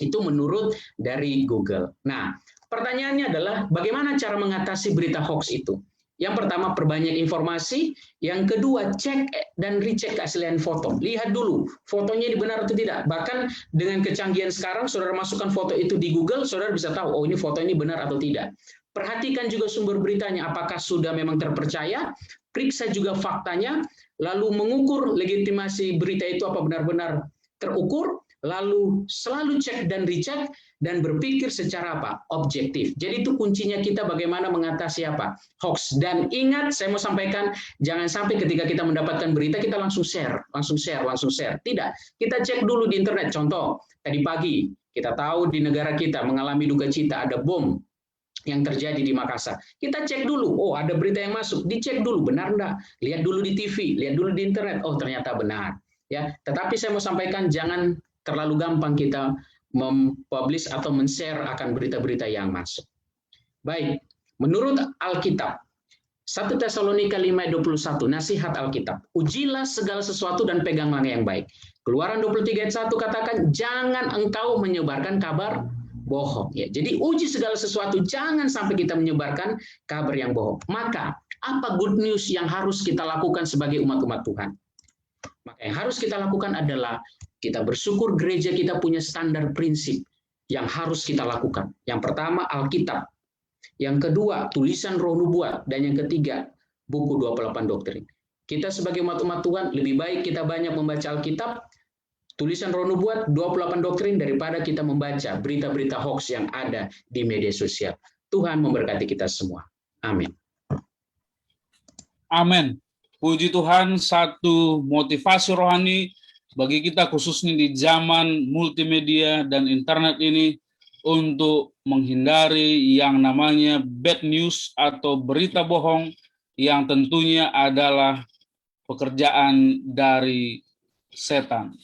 G: Itu menurut dari Google. Nah, pertanyaannya adalah bagaimana cara mengatasi berita hoax itu? Yang pertama, perbanyak informasi. Yang kedua, cek dan recheck keaslian foto. Lihat dulu fotonya benar atau tidak. Bahkan dengan kecanggihan sekarang, saudara masukkan foto itu di Google, saudara bisa tahu, oh, ini foto ini benar atau tidak. Perhatikan juga sumber beritanya, apakah sudah memang terpercaya, periksa juga faktanya, lalu mengukur legitimasi berita itu benar-benar terukur, lalu selalu cek dan recheck, dan berpikir secara objektif. Jadi itu kuncinya kita bagaimana mengatasi hoax. Dan ingat, saya mau sampaikan, jangan sampai ketika kita mendapatkan berita, kita langsung share. Tidak, kita cek dulu di internet. Contoh, tadi pagi, kita tahu di negara kita mengalami duka cita, ada bom yang terjadi di Makassar. Kita cek dulu, oh, ada berita yang masuk, dicek dulu benar enggak, lihat dulu di TV, lihat dulu di internet, oh, ternyata benar, ya. Tetapi saya mau sampaikan, jangan terlalu gampang kita mempublish atau men-share akan berita-berita yang masuk. Baik, menurut Alkitab, 1 Tesalonika 5:21, nasihat Alkitab, ujilah segala sesuatu dan peganglah yang baik. Keluaran 23:1 katakan, jangan engkau menyebarkan kabar bohong, ya. Jadi uji segala sesuatu, jangan sampai kita menyebarkan kabar yang bohong. Maka apa good news yang harus kita lakukan sebagai umat-umat Tuhan? Maka yang harus kita lakukan adalah kita bersyukur gereja kita punya standar prinsip yang harus kita lakukan. Yang pertama, Alkitab. Yang kedua, tulisan Roh Nubuat, dan yang ketiga, buku 28 doktrin. Kita sebagai umat-umat Tuhan, lebih baik kita banyak membaca Alkitab, tulisan Roh Nubuat, 28 doktrin, daripada kita membaca berita-berita hoax yang ada di media sosial. Tuhan memberkati kita semua. Amin.
A: Amin. Puji Tuhan, satu motivasi rohani bagi kita khususnya di zaman multimedia dan internet ini untuk menghindari yang namanya bad news atau berita bohong yang tentunya adalah pekerjaan dari setan.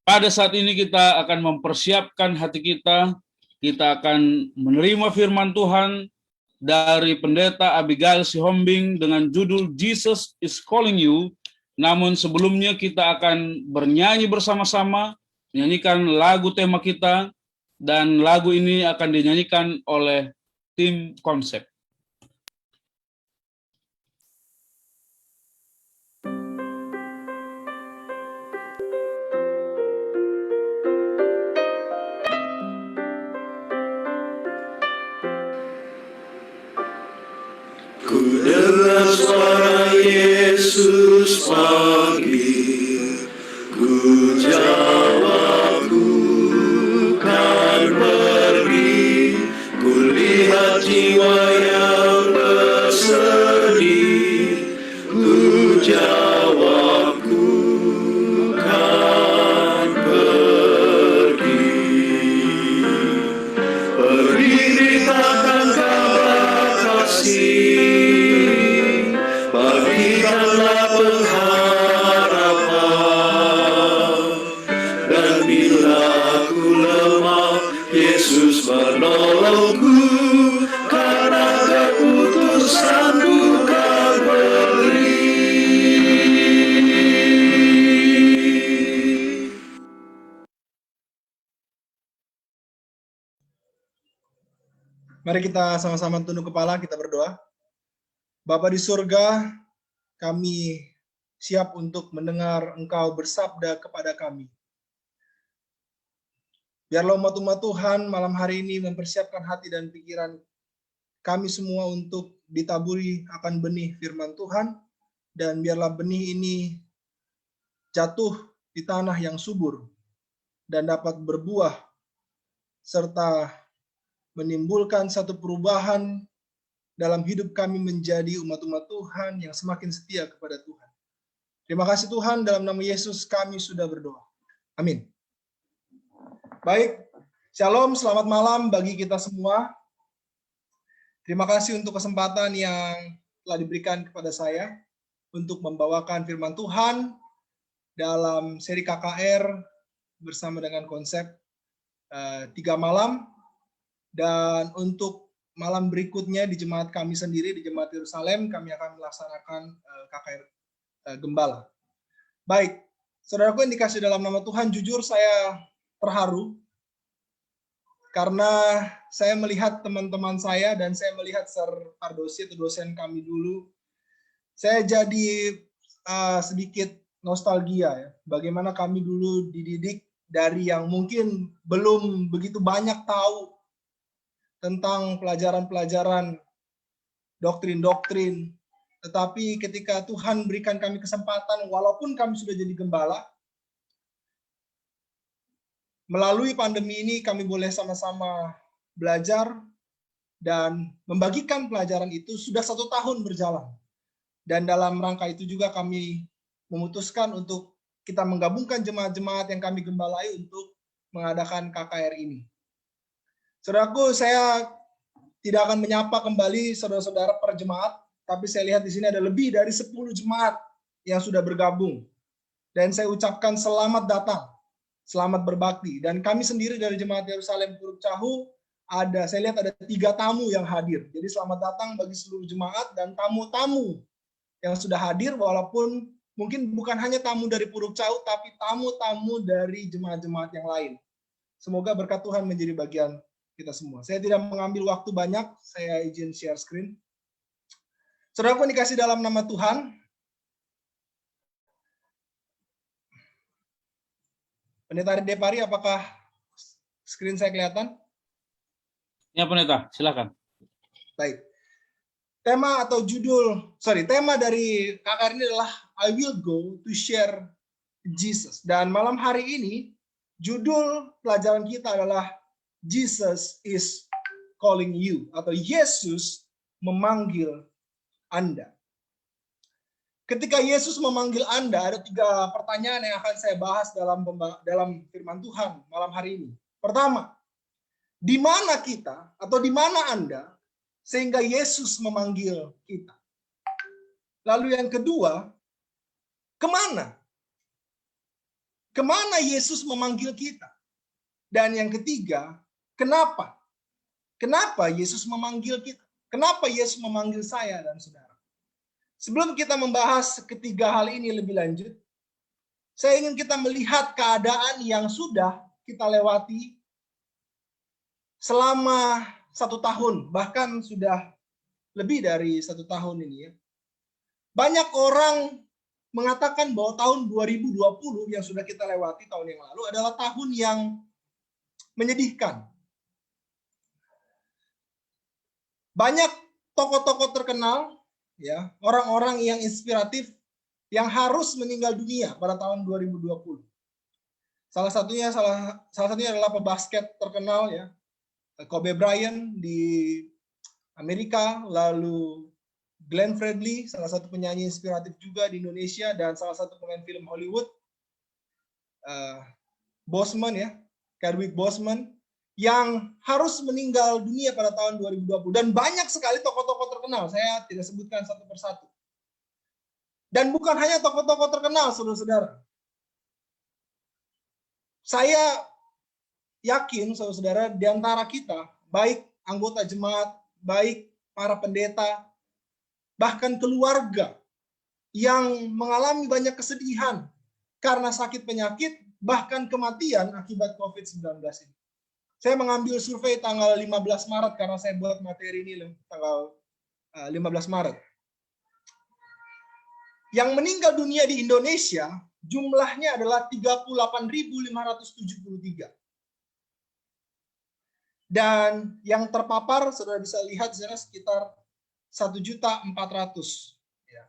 A: Pada saat ini kita akan mempersiapkan hati kita akan menerima firman Tuhan dari Pendeta Abigail Sihombing dengan judul Jesus is Calling You. Namun sebelumnya kita akan bernyanyi bersama-sama, menyanyikan lagu tema kita, dan lagu ini akan dinyanyikan oleh tim konsep.
F: Ku dengar suara Yesus panggil, ku jawab ku kan pergi, ku lihat jiwa yang bersedih, ku jawab ku kan pergi. Beritakan kabar kasih, bagikanlah pengharapan, dan bila aku lemah, Yesus menolongku, karena keputusanku kan beri.
H: Mari kita sama-sama tunduk kepala, kita berdoa. Bapa di surga, kami siap untuk mendengar Engkau bersabda kepada kami. Biarlah umat-umat Tuhan malam hari ini mempersiapkan hati dan pikiran kami semua untuk ditaburi akan benih firman Tuhan, dan biarlah benih ini jatuh di tanah yang subur dan dapat berbuah serta menimbulkan satu perubahan dalam hidup kami menjadi umat-umat Tuhan yang semakin setia kepada Tuhan. Terima kasih Tuhan, dalam nama Yesus kami sudah berdoa. Amin. Baik, shalom, selamat malam bagi kita semua. Terima kasih untuk kesempatan yang telah diberikan kepada saya untuk membawakan firman Tuhan dalam seri KKR bersama dengan konsep 3 malam. Dan untuk malam berikutnya di jemaat kami sendiri, di jemaat Yerusalem, kami akan melaksanakan KKR Gembala. Baik, saudaraku yang dikasih dalam nama Tuhan, jujur saya terharu karena saya melihat teman-teman saya dan saya melihat Sir Pardosi atau dosen kami dulu. Saya jadi sedikit nostalgia ya, bagaimana kami dulu dididik dari yang mungkin belum begitu banyak tahu tentang pelajaran-pelajaran, doktrin-doktrin. Tetapi ketika Tuhan berikan kami kesempatan, walaupun kami sudah jadi gembala, melalui pandemi ini kami boleh sama-sama belajar dan membagikan pelajaran itu sudah 1 tahun berjalan. Dan dalam rangka itu juga kami memutuskan untuk kita menggabungkan jemaat-jemaat yang kami gembalai untuk mengadakan KKR ini. Saudaraku, saya tidak akan menyapa kembali saudara-saudara per jemaat, tapi saya lihat di sini ada lebih dari 10 jemaat yang sudah bergabung. Dan saya ucapkan selamat datang, selamat berbakti. Dan kami sendiri dari Jemaat Yerusalem Puruk Cahu, saya lihat ada 3 tamu yang hadir. Jadi selamat datang bagi seluruh jemaat dan tamu-tamu yang sudah hadir, walaupun mungkin bukan hanya tamu dari Puruk Cahu, tapi tamu-tamu dari jemaat-jemaat yang lain. Semoga berkat Tuhan menjadi bagian kita semua. Saya tidak mengambil waktu banyak, saya izin share screen. Saudaraku dikasih dalam nama Tuhan, Pendeta Depari, apakah screen saya kelihatan?
A: Ya Pendeta, silakan.
H: Baik. tema dari KKR ini adalah I will go to share Jesus. Dan malam hari ini judul pelajaran kita adalah Jesus is calling you, atau Yesus memanggil Anda. Ketika Yesus memanggil Anda, ada 3 pertanyaan yang akan saya bahas dalam firman Tuhan malam hari ini. Pertama, di mana kita atau di mana Anda sehingga Yesus memanggil kita? Lalu yang kedua, kemana? Kemana Yesus memanggil kita? Dan yang ketiga, kenapa? Kenapa Yesus memanggil kita? Kenapa Yesus memanggil saya dan saudara? Sebelum kita membahas ketiga hal ini lebih lanjut, saya ingin kita melihat keadaan yang sudah kita lewati selama 1 tahun, bahkan sudah lebih dari 1 tahun ini ya. Banyak orang mengatakan bahwa tahun 2020 yang sudah kita lewati tahun yang lalu adalah tahun yang menyedihkan. Banyak tokoh-tokoh terkenal, ya, orang-orang yang inspiratif yang harus meninggal dunia pada tahun 2020. Salah satunya adalah pebasket terkenal ya, Kobe Bryant di Amerika, lalu Glenn Fredly, salah satu penyanyi inspiratif juga di Indonesia dan salah satu pemain film Hollywood, Boseman ya, Chadwick Boseman, yang harus meninggal dunia pada tahun 2020. Dan banyak sekali tokoh-tokoh terkenal, saya tidak sebutkan satu persatu. Dan bukan hanya tokoh-tokoh terkenal, saudara-saudara. Saya yakin, saudara-saudara, di antara kita, baik anggota jemaat, baik para pendeta, bahkan keluarga yang mengalami banyak kesedihan karena sakit penyakit, bahkan kematian akibat COVID-19 ini. Saya mengambil survei tanggal 15 Maret karena saya buat materi ini tanggal 15 Maret. Yang meninggal dunia di Indonesia jumlahnya adalah 38.573. Dan yang terpapar, saudara bisa lihat sekitar 1.400.000. Ya.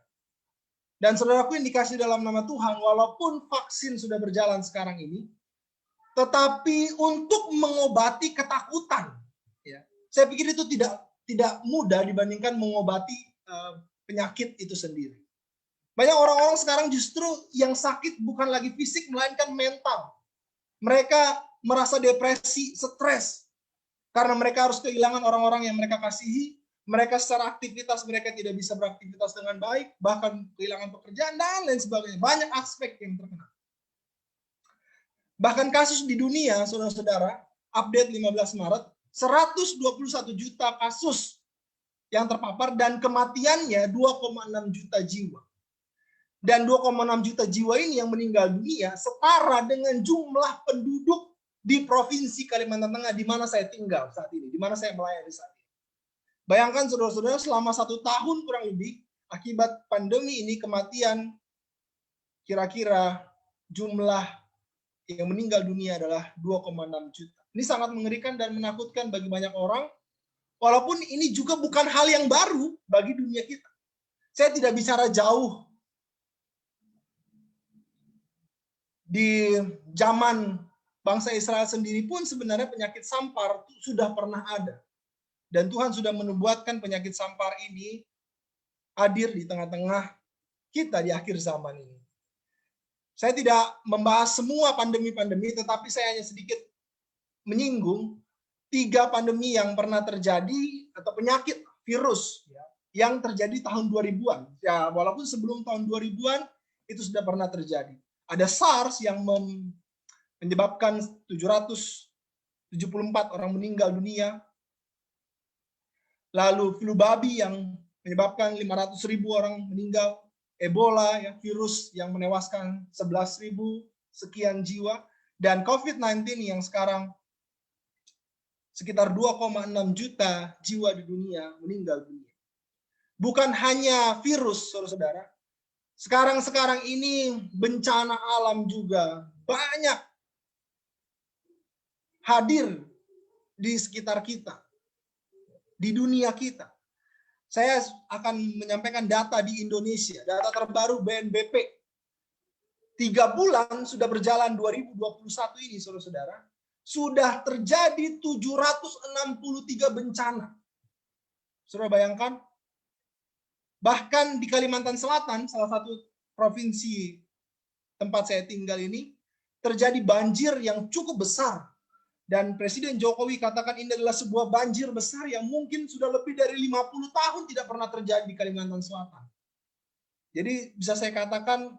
H: Dan saudaraku, indikasi dalam nama Tuhan, walaupun vaksin sudah berjalan sekarang ini, tetapi untuk mengobati ketakutan, ya, saya pikir itu tidak mudah dibandingkan mengobati penyakit itu sendiri. Banyak orang-orang sekarang justru yang sakit bukan lagi fisik, melainkan mental. Mereka merasa depresi, stres, karena mereka harus kehilangan orang-orang yang mereka kasihi. Mereka secara aktivitas, mereka tidak bisa beraktivitas dengan baik, bahkan kehilangan pekerjaan, dan lain sebagainya. Banyak aspek yang terkena. Bahkan kasus di dunia, saudara-saudara, update 15 Maret, 121 juta kasus yang terpapar dan kematiannya 2,6 juta jiwa. Dan 2,6 juta jiwa ini yang meninggal dunia setara dengan jumlah penduduk di Provinsi Kalimantan Tengah, di mana saya tinggal saat ini, di mana saya melayani saat ini. Bayangkan saudara-saudara, selama 1 tahun kurang lebih, akibat pandemi ini kematian kira-kira jumlah yang meninggal dunia adalah 2,6 juta. Ini sangat mengerikan dan menakutkan bagi banyak orang, walaupun ini juga bukan hal yang baru bagi dunia kita. Saya tidak bicara jauh. Di zaman bangsa Israel sendiri pun sebenarnya penyakit sampar sudah pernah ada. Dan Tuhan sudah menubuatkan penyakit sampar ini hadir di tengah-tengah kita di akhir zaman ini. Saya tidak membahas semua pandemi-pandemi, tetapi saya hanya sedikit menyinggung 3 pandemi yang pernah terjadi, atau penyakit virus ya, yang terjadi tahun 2000-an. Ya, walaupun sebelum tahun 2000-an itu sudah pernah terjadi. Ada SARS yang menyebabkan 774 orang meninggal dunia. Lalu flu babi yang menyebabkan 500.000 orang meninggal. Ebola, ya, virus yang menewaskan 11.000 sekian jiwa, dan COVID-19 yang sekarang sekitar 2,6 juta jiwa di dunia meninggal dunia. Bukan hanya virus, saudara-saudara. Sekarang ini bencana alam juga banyak hadir di sekitar kita, di dunia kita. Saya akan menyampaikan data di Indonesia, data terbaru BNPB. 3 bulan sudah berjalan 2021 ini, saudara-saudara, sudah terjadi 763 bencana. Saudara bayangkan, bahkan di Kalimantan Selatan, salah satu provinsi tempat saya tinggal ini, terjadi banjir yang cukup besar. Dan Presiden Jokowi katakan ini adalah sebuah banjir besar yang mungkin sudah lebih dari 50 tahun tidak pernah terjadi di Kalimantan Selatan. Jadi bisa saya katakan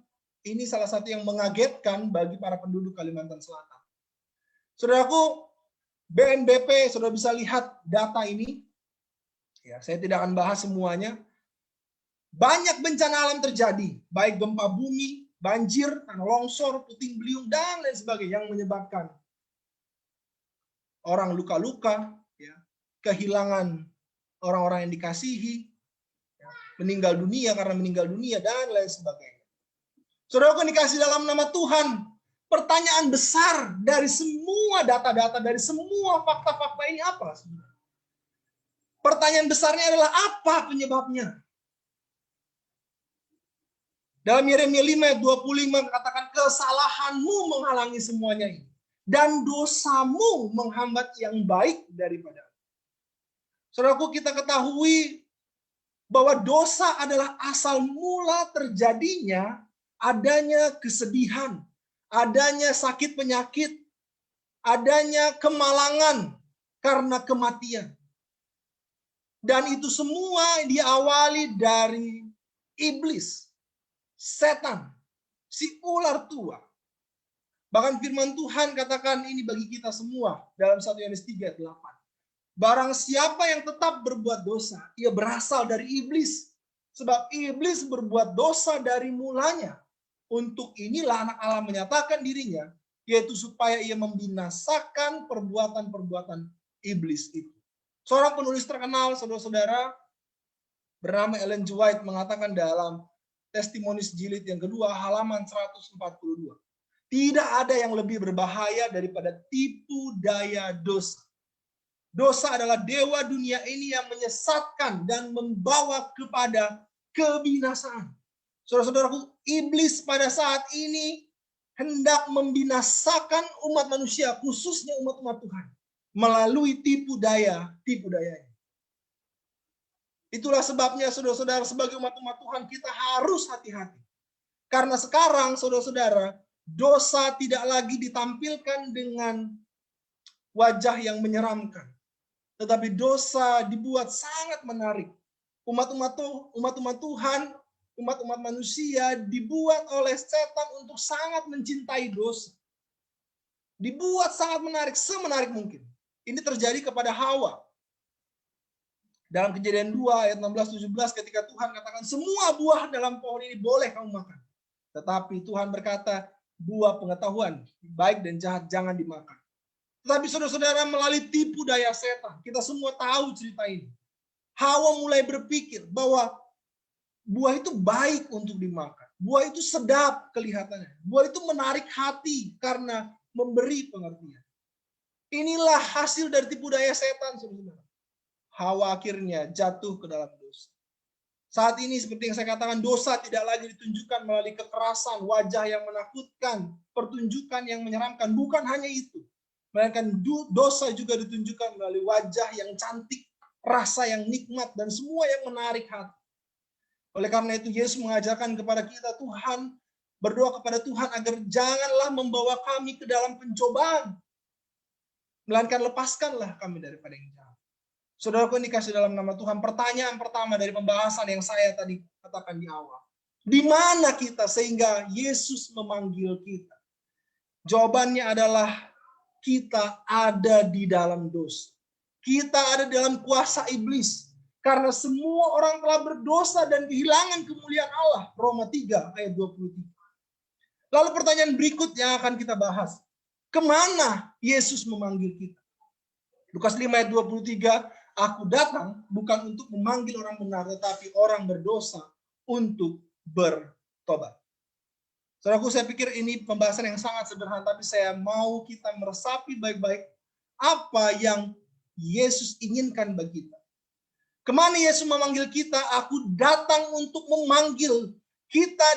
H: ini salah satu yang mengagetkan bagi para penduduk Kalimantan Selatan. Saudaraku, BNPB, saudara bisa lihat data ini. Ya, saya tidak akan bahas semuanya. Banyak bencana alam terjadi, baik gempa bumi, banjir, tanah longsor, puting beliung, dan lain sebagainya yang menyebabkan orang luka-luka, ya, kehilangan orang-orang yang dikasihi, ya, meninggal dunia karena meninggal dunia, dan lain sebagainya. Saudara yang dikasih dalam nama Tuhan, pertanyaan besar dari semua data-data, dari semua fakta-fakta ini apa? Pertanyaan besarnya adalah apa penyebabnya? Dalam Yeremia 5 ayat 25 katakan kesalahanmu menghalangi semuanya ini. Dan dosamu menghambat yang baik daripada. Saudaraku, kita ketahui bahwa dosa adalah asal mula terjadinya adanya kesedihan, adanya sakit penyakit, adanya kemalangan karena kematian. Dan itu semua diawali dari iblis, setan, si ular tua. Bahkan firman Tuhan katakan ini bagi kita semua dalam 1 Yohanes 3 ayat 8. Barang siapa yang tetap berbuat dosa, ia berasal dari iblis. Sebab iblis berbuat dosa dari mulanya. Untuk inilah anak Allah menyatakan dirinya, yaitu supaya ia membinasakan perbuatan-perbuatan iblis itu. Seorang penulis terkenal, saudara-saudara, bernama Ellen G. White mengatakan dalam Testimonies jilid yang kedua, halaman 142. Tidak ada yang lebih berbahaya daripada tipu daya dosa. Dosa adalah dewa dunia ini yang menyesatkan dan membawa kepada kebinasaan. Saudara-saudaraku, iblis pada saat ini hendak membinasakan umat manusia, khususnya umat-umat Tuhan, melalui tipu daya. Itulah sebabnya, saudara-saudara, sebagai umat-umat Tuhan, kita harus hati-hati. Karena sekarang, saudara-saudara, dosa tidak lagi ditampilkan dengan wajah yang menyeramkan. Tetapi dosa dibuat sangat menarik. Umat-umat Tuhan, umat-umat manusia dibuat oleh setan untuk sangat mencintai dosa. Dibuat sangat menarik, semenarik mungkin. Ini terjadi kepada Hawa. Dalam Kejadian 2 ayat 16-17 ketika Tuhan katakan semua buah dalam pohon ini boleh kamu makan. Tetapi Tuhan berkata, buah pengetahuan baik dan jahat jangan dimakan. Tetapi saudara-saudara, melalui tipu daya setan, kita semua tahu cerita ini. Hawa mulai berpikir bahwa buah itu baik untuk dimakan. Buah itu sedap kelihatannya. Buah itu menarik hati karena memberi pengertian. Inilah hasil dari tipu daya setan, saudara-saudara. Hawa akhirnya jatuh ke dalam dosa. Saat ini seperti yang saya katakan, dosa tidak lagi ditunjukkan melalui kekerasan, wajah yang menakutkan, pertunjukan yang menyeramkan. Bukan hanya itu. Melainkan dosa juga ditunjukkan melalui wajah yang cantik, rasa yang nikmat, dan semua yang menarik hati. Oleh karena itu, Yesus mengajarkan kepada kita, Tuhan, berdoa kepada Tuhan agar janganlah membawa kami ke dalam pencobaan. Melainkan lepaskanlah kami daripada yang jahat. Saudaraku, ini kasih dalam nama Tuhan. Pertanyaan pertama dari pembahasan yang saya tadi katakan di awal. Di mana kita sehingga Yesus memanggil kita? Jawabannya adalah kita ada di dalam dosa. Kita ada dalam kuasa iblis. Karena semua orang telah berdosa dan kehilangan kemuliaan Allah. Roma 3 ayat 23. Lalu pertanyaan berikutnya akan kita bahas. Kemana Yesus memanggil kita? Lukas 5 ayat 23. Aku datang bukan untuk memanggil orang benar, tetapi orang berdosa untuk bertobat. Saudaraku, saya pikir ini pembahasan yang sangat sederhana, tapi saya mau kita meresapi baik-baik apa yang Yesus inginkan bagi kita. Kemana Yesus memanggil kita? Aku datang untuk memanggil kita,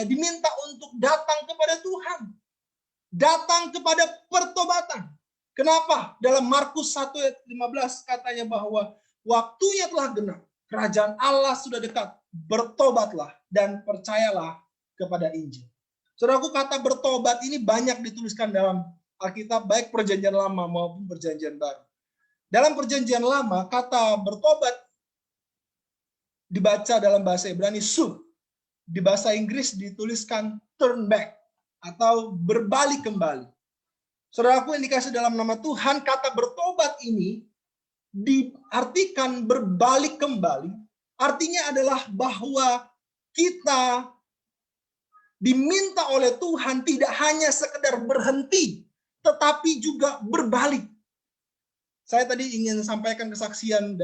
H: diminta untuk datang kepada Tuhan. Datang kepada pertobatan. Kenapa? Dalam Markus 1:15 katanya bahwa waktunya telah genap. Kerajaan Allah sudah dekat. Bertobatlah dan percayalah kepada Injil. Saudaraku, kata bertobat ini banyak dituliskan dalam Alkitab, baik Perjanjian Lama maupun Perjanjian Baru. Dalam Perjanjian Lama, kata bertobat dibaca dalam bahasa Ibrani sub. Di bahasa Inggris dituliskan turn back atau berbalik kembali. Saudaraku yang dikasih dalam nama Tuhan, kata bertobat ini diartikan berbalik kembali. Artinya adalah bahwa kita diminta oleh Tuhan tidak hanya sekedar berhenti, tetapi juga berbalik. Saya tadi ingin sampaikan kesaksian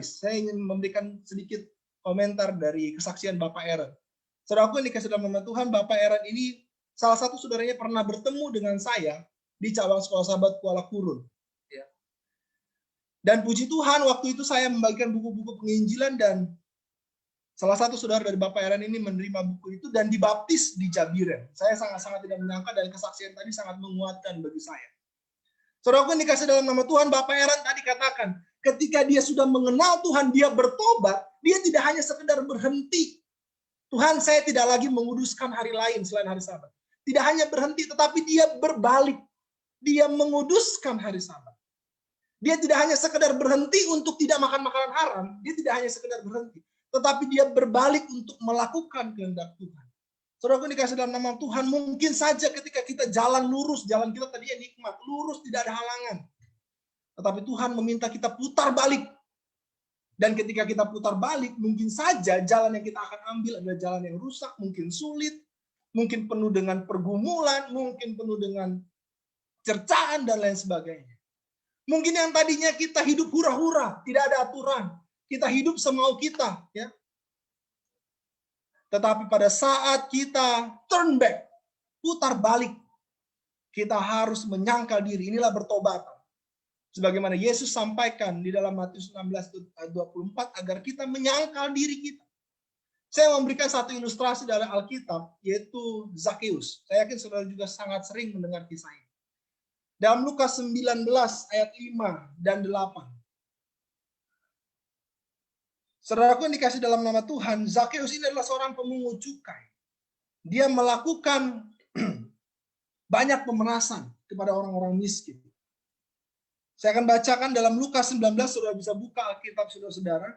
H: saya ingin memberikan sedikit komentar dari kesaksian Bapak Aaron. Saudaraku yang dikasih dalam nama Tuhan, Bapak Aaron ini salah satu saudaranya pernah bertemu dengan saya di cabang sekolah sahabat Kuala Kurun. Ya. Dan puji Tuhan, waktu itu saya membagikan buku-buku penginjilan dan salah satu saudara dari Bapak Aaron ini menerima buku itu dan dibaptis di Jabiren. Saya sangat-sangat tidak menyangka dan kesaksian tadi sangat menguatkan bagi saya. Saudaraku yang dikasih dalam nama Tuhan, Bapak Aaron tadi katakan, ketika dia sudah mengenal Tuhan, dia bertobat, dia tidak hanya sekedar berhenti. Tuhan, saya tidak lagi menguduskan hari lain selain hari Sabat. Tidak hanya berhenti, tetapi dia berbalik. Dia menguduskan hari Sabat. Dia tidak hanya sekedar berhenti untuk tidak makan makanan haram, dia tidak hanya sekedar berhenti, tetapi dia berbalik untuk melakukan kehendak Tuhan. Saudaraku dikasih dalam nama Tuhan, mungkin saja ketika kita jalan lurus, jalan kita tadinya nikmat, lurus, tidak ada halangan. Tetapi Tuhan meminta kita putar balik. Dan ketika kita putar balik, mungkin saja jalan yang kita akan ambil adalah jalan yang rusak, mungkin sulit, mungkin penuh dengan pergumulan, mungkin penuh dengan cercaan, dan lain sebagainya. Mungkin yang tadinya kita hidup hura-hura, tidak ada aturan. Kita hidup semau kita, ya. Tetapi pada saat kita turn back, putar balik, kita harus menyangkal diri. Inilah bertobat. Sebagaimana Yesus sampaikan di dalam Matius 16:24 agar kita menyangkal diri kita. Saya memberikan satu ilustrasi dari Alkitab, yaitu Zakeus. Saya yakin saudara juga sangat sering mendengar kisah ini. Dalam Lukas 19 ayat 5 dan 8. Saudaraku yang dikasih dalam nama Tuhan, Zakeus ini adalah seorang pemungut cukai. Dia melakukan banyak pemerasan kepada orang-orang miskin. Saya akan bacakan dalam Lukas 19, saudara bisa buka Alkitab saudara-saudara.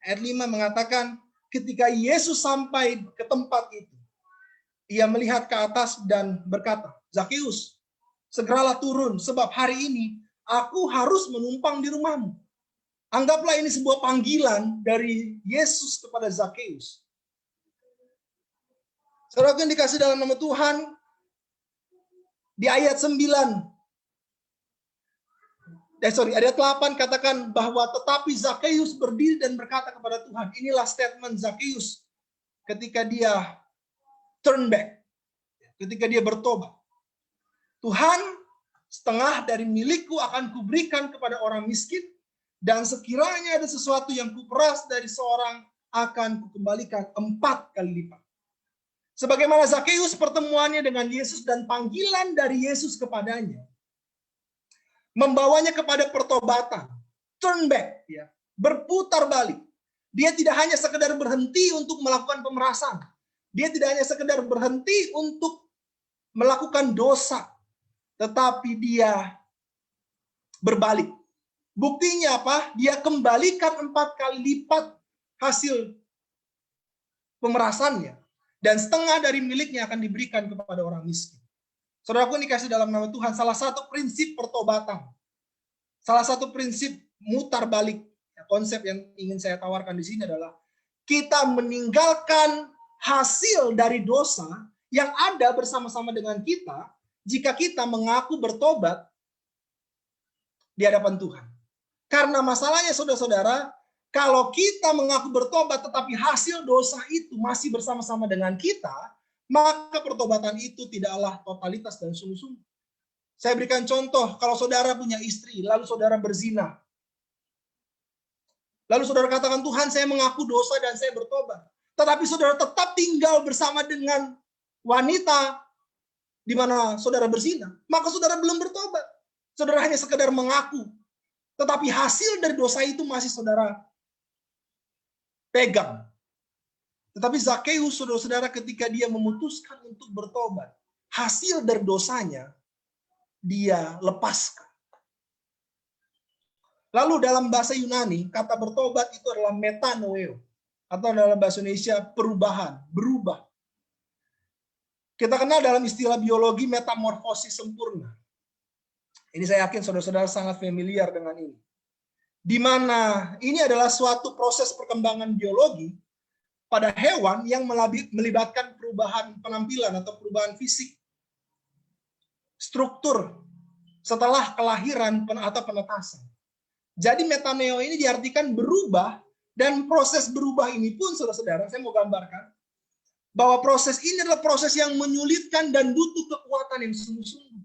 H: Ayat 5 mengatakan, ketika Yesus sampai ke tempat itu, ia melihat ke atas dan berkata, Zakeus, segeralah turun, sebab hari ini aku harus menumpang di rumahmu. Anggaplah ini sebuah panggilan dari Yesus kepada Zakeus. Saudara yang dikasih dalam nama Tuhan, di ayat 8 katakan bahwa tetapi Zakeus berdiri dan berkata kepada Tuhan. Inilah statement Zakeus ketika dia turn back, ketika dia bertobat. Tuhan, setengah dari milikku akan kuberikan kepada orang miskin, dan sekiranya ada sesuatu yang kuperas dari seorang, akan kukembalikan 4 kali lipat. Sebagaimana Zakeus pertemuannya dengan Yesus dan panggilan dari Yesus kepadanya, membawanya kepada pertobatan, turn back, ya, berputar balik. Dia tidak hanya sekedar berhenti untuk melakukan pemerasan. Dia tidak hanya sekedar berhenti untuk melakukan dosa, tetapi dia berbalik. Buktinya apa? Dia kembalikan 4 kali lipat hasil pemerasannya. Dan setengah dari miliknya akan diberikan kepada orang miskin. Saudaraku dikasih dalam nama Tuhan, salah satu prinsip pertobatan, salah satu prinsip mutar balik, konsep yang ingin saya tawarkan di sini adalah kita meninggalkan hasil dari dosa yang ada bersama-sama dengan kita jika kita mengaku bertobat di hadapan Tuhan. Karena masalahnya saudara-saudara, kalau kita mengaku bertobat tetapi hasil dosa itu masih bersama-sama dengan kita, maka pertobatan itu tidaklah totalitas dan sungguh-sungguh. Saya berikan contoh, kalau saudara punya istri, lalu saudara berzina. Lalu saudara katakan, Tuhan saya mengaku dosa dan saya bertobat. Tetapi saudara tetap tinggal bersama dengan wanita di mana saudara berzina, maka saudara belum bertobat. Saudara hanya sekedar mengaku. Tetapi hasil dari dosa itu masih saudara pegang. Tetapi Zakheus, saudara-saudara, ketika dia memutuskan untuk bertobat, hasil dari dosanya dia lepaskan. Lalu dalam bahasa Yunani, kata bertobat itu adalah metanoeo. Atau dalam bahasa Indonesia, perubahan, berubah. Kita kenal dalam istilah biologi metamorfosis sempurna. Ini saya yakin saudara-saudara sangat familiar dengan ini. Di mana ini adalah suatu proses perkembangan biologi pada hewan yang melibatkan perubahan penampilan atau perubahan fisik, struktur setelah kelahiran atau penetasan. Jadi metaneo ini diartikan berubah, dan proses berubah ini pun saudara-saudara, saya mau gambarkan bahwa proses ini adalah proses yang menyulitkan dan butuh kekuatan yang sungguh-sungguh.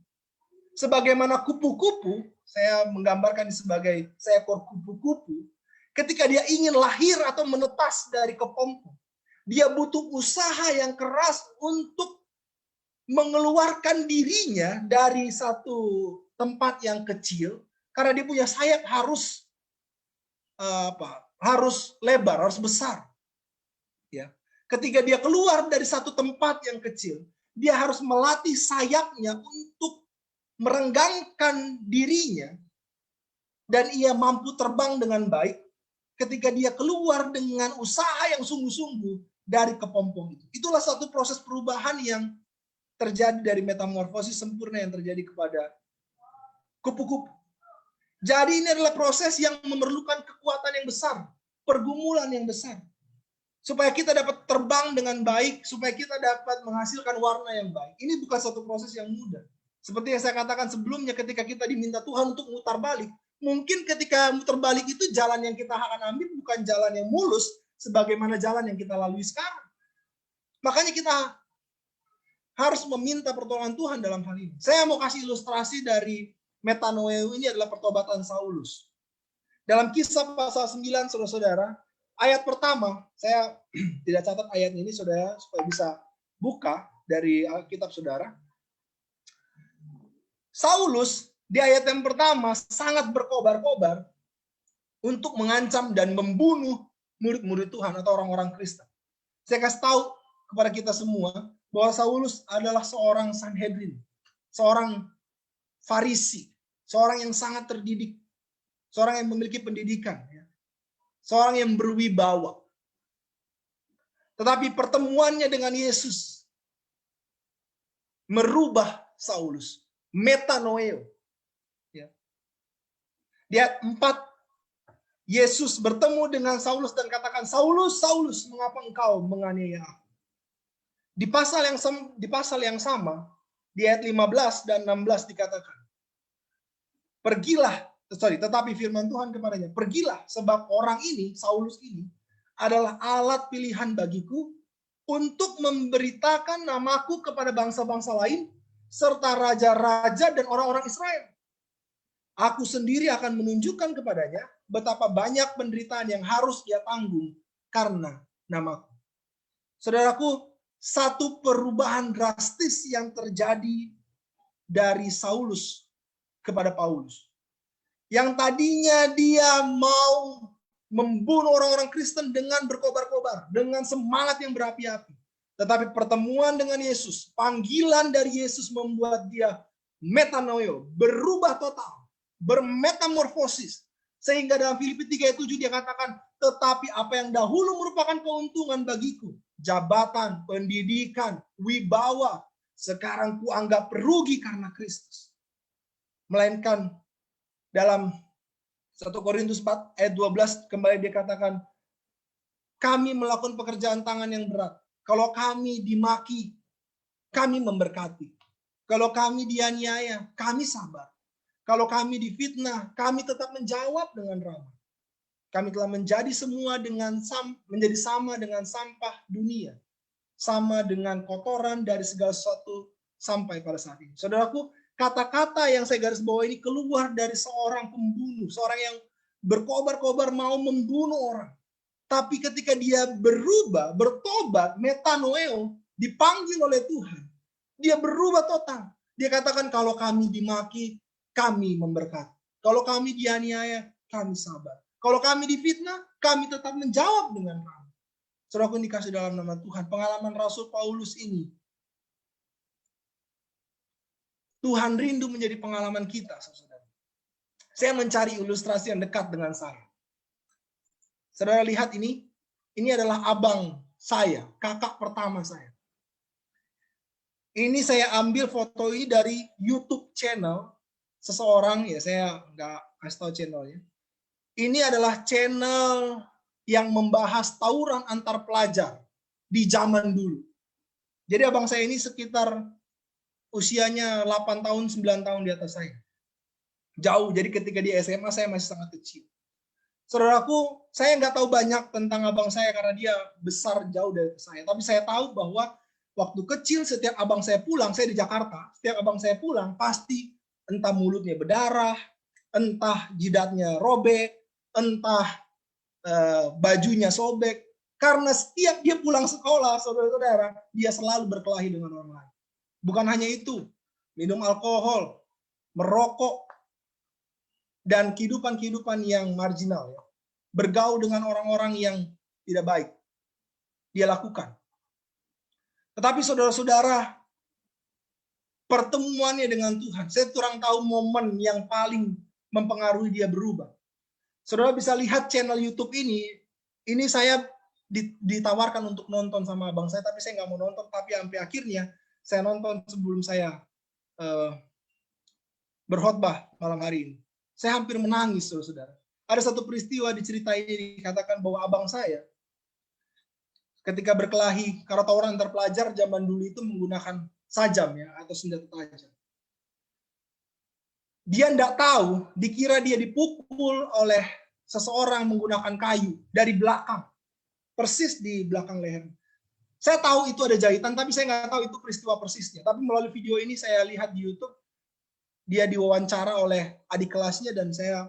H: Sebagaimana kupu-kupu, saya menggambarkan sebagai seekor kupu-kupu, ketika dia ingin lahir atau menetas dari kepompong, dia butuh usaha yang keras untuk mengeluarkan dirinya dari satu tempat yang kecil, karena dia punya sayap harus lebar, harus besar. Ya. Ketika dia keluar dari satu tempat yang kecil, dia harus melatih sayapnya untuk merenggangkan dirinya, dan ia mampu terbang dengan baik ketika dia keluar dengan usaha yang sungguh-sungguh dari kepompong itu. Itulah satu proses perubahan yang terjadi dari metamorfosis sempurna yang terjadi kepada kupu-kupu. Jadi ini adalah proses yang memerlukan kekuatan yang besar, pergumulan yang besar, supaya kita dapat terbang dengan baik, supaya kita dapat menghasilkan warna yang baik. Ini bukan satu proses yang mudah. Seperti yang saya katakan sebelumnya, ketika kita diminta Tuhan untuk mutar balik, mungkin ketika mutar balik itu jalan yang kita akan ambil bukan jalan yang mulus, sebagaimana jalan yang kita lalui sekarang. Makanya kita harus meminta pertolongan Tuhan dalam hal ini. Saya mau kasih ilustrasi dari metanoeo ini adalah pertobatan Saulus. Dalam Kisah pasal 9, saudara-saudara, ayat pertama, saya tidak catat ayat ini, saudara, supaya bisa buka dari kitab saudara. Saulus di ayat yang pertama sangat berkobar-kobar untuk mengancam dan membunuh murid-murid Tuhan atau orang-orang Kristen. Saya kasih tahu kepada kita semua bahwa Saulus adalah seorang Sanhedrin, seorang Farisi, seorang yang sangat terdidik, seorang yang memiliki pendidikan, seorang yang berwibawa. Tetapi pertemuannya dengan Yesus merubah Saulus. Metanoeo. Di ayat 4, Yesus bertemu dengan Saulus dan katakan, Saulus, Saulus, mengapa engkau menganiaya aku? Di pasal yang sama, di ayat 15 dan 16 dikatakan, tetapi firman Tuhan kepadanya, pergilah, sebab orang ini, Saulus ini, adalah alat pilihan bagiku untuk memberitakan namaku kepada bangsa-bangsa lain, serta raja-raja dan orang-orang Israel. Aku sendiri akan menunjukkan kepadanya betapa banyak penderitaan yang harus dia tanggung karena namaku. Saudaraku, satu perubahan drastis yang terjadi dari Saulus kepada Paulus. Yang tadinya dia mau membunuh orang-orang Kristen dengan berkobar-kobar, dengan semangat yang berapi-api. Tetapi pertemuan dengan Yesus, panggilan dari Yesus membuat dia metanoeo, berubah total, bermetamorfosis. Sehingga dalam Filipi 3:7 dia katakan, tetapi apa yang dahulu merupakan keuntungan bagiku, jabatan, pendidikan, wibawa, sekarang kuanggap rugi karena Kristus. Melainkan dalam 1 Korintus 4 ayat 12 kembali dia katakan, kami melakukan pekerjaan tangan yang berat. Kalau kami dimaki, kami memberkati. Kalau kami dianiaya, kami sabar. Kalau kami difitnah, kami tetap menjawab dengan ramah. Kami telah menjadi semua menjadi sama dengan sampah dunia, sama dengan kotoran dari segala sesuatu sampai pada saat ini. Saudaraku, kata-kata yang saya garis bawah ini keluar dari seorang pembunuh, seorang yang berkobar-kobar mau membunuh orang. Tapi ketika dia berubah, bertobat, metanoeo, dipanggil oleh Tuhan, dia berubah total. Dia katakan, kalau kami dimaki, kami memberkati. Kalau kami dianiaya, kami sabar. Kalau kami difitnah, kami tetap menjawab dengan kami. Saudaraku dikasih dalam nama Tuhan, pengalaman Rasul Paulus ini, Tuhan rindu menjadi pengalaman kita, saudara. Saya mencari ilustrasi yang dekat dengan saya. Saudara lihat ini adalah abang saya, kakak pertama saya. Ini saya ambil foto ini dari YouTube channel seseorang, ya saya nggak kasih tahu channelnya. Ini adalah channel yang membahas tawuran antar pelajar di zaman dulu. Jadi abang saya ini sekitar usianya 8 tahun, 9 tahun di atas saya. Jauh, jadi ketika di SMA saya masih sangat kecil. Saudaraku, saya nggak tahu banyak tentang abang saya karena dia besar jauh dari saya. Tapi saya tahu bahwa waktu kecil setiap abang saya pulang, saya di Jakarta, setiap abang saya pulang pasti entah mulutnya berdarah, entah jidatnya robek, entah bajunya sobek. Karena setiap dia pulang sekolah, saudara-saudara, dia selalu berkelahi dengan orang lain. Bukan hanya itu, minum alkohol, merokok, dan kehidupan-kehidupan yang marginal, ya. Bergaul dengan orang-orang yang tidak baik, dia lakukan. Tetapi saudara-saudara, pertemuannya dengan Tuhan, saya kurang tahu momen yang paling mempengaruhi dia berubah. Saudara bisa lihat channel YouTube ini saya ditawarkan untuk nonton sama abang saya, tapi saya nggak mau nonton, tapi sampai akhirnya saya nonton sebelum saya berkhotbah malam hari ini. Saya hampir menangis, saudara-saudara. Ada satu peristiwa di cerita ini dikatakan bahwa abang saya ketika berkelahi, karena tawuran antar pelajar zaman dulu itu menggunakan sajam, ya, atau senjata tajam. Dia tidak tahu, dikira dia dipukul oleh seseorang menggunakan kayu dari belakang, persis di belakang leher. Saya tahu itu ada jahitan, tapi saya nggak tahu itu peristiwa persisnya. Tapi melalui video ini saya lihat di YouTube, dia diwawancara oleh adik kelasnya dan saya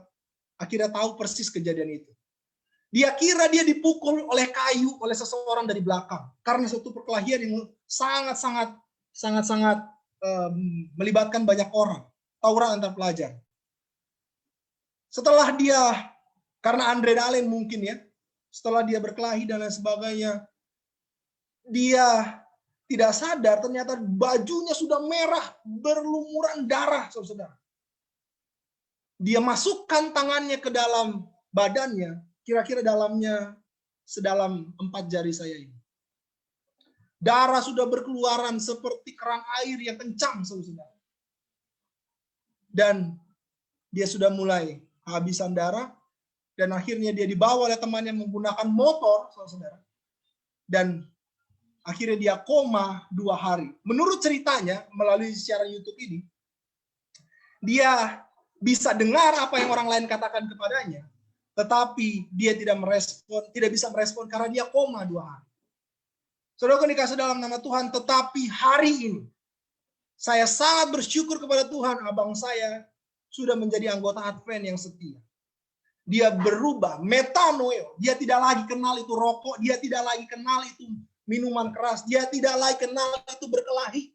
H: akhirnya tahu persis kejadian itu. Dia kira dia dipukul oleh kayu oleh seseorang dari belakang karena suatu perkelahian yang sangat-sangat melibatkan banyak orang, tawuran antar pelajar. Setelah dia, karena adrenalin mungkin ya, setelah dia berkelahi dan lain sebagainya, dia tidak sadar ternyata bajunya sudah merah, berlumuran darah, saudara. Dia masukkan tangannya ke dalam badannya, kira-kira dalamnya sedalam 4 jari saya ini. Darah sudah berkeluaran seperti keran air yang kencang, saudara. Dan dia sudah mulai kehabisan darah, dan akhirnya dia dibawa oleh temannya menggunakan motor, saudara. Dan akhirnya dia koma 2 hari. Menurut ceritanya, melalui siaran YouTube ini, dia bisa dengar apa yang orang lain katakan kepadanya, tetapi dia tidak bisa merespon karena dia koma 2 hari. Saudara dikasih dalam nama Tuhan, tetapi hari ini, saya sangat bersyukur kepada Tuhan, abang saya sudah menjadi anggota Advent yang setia. Dia berubah, metanoeo, dia tidak lagi kenal itu rokok, dia tidak lagi kenal itu minuman keras, dia tidak lagi kenal itu berkelahi,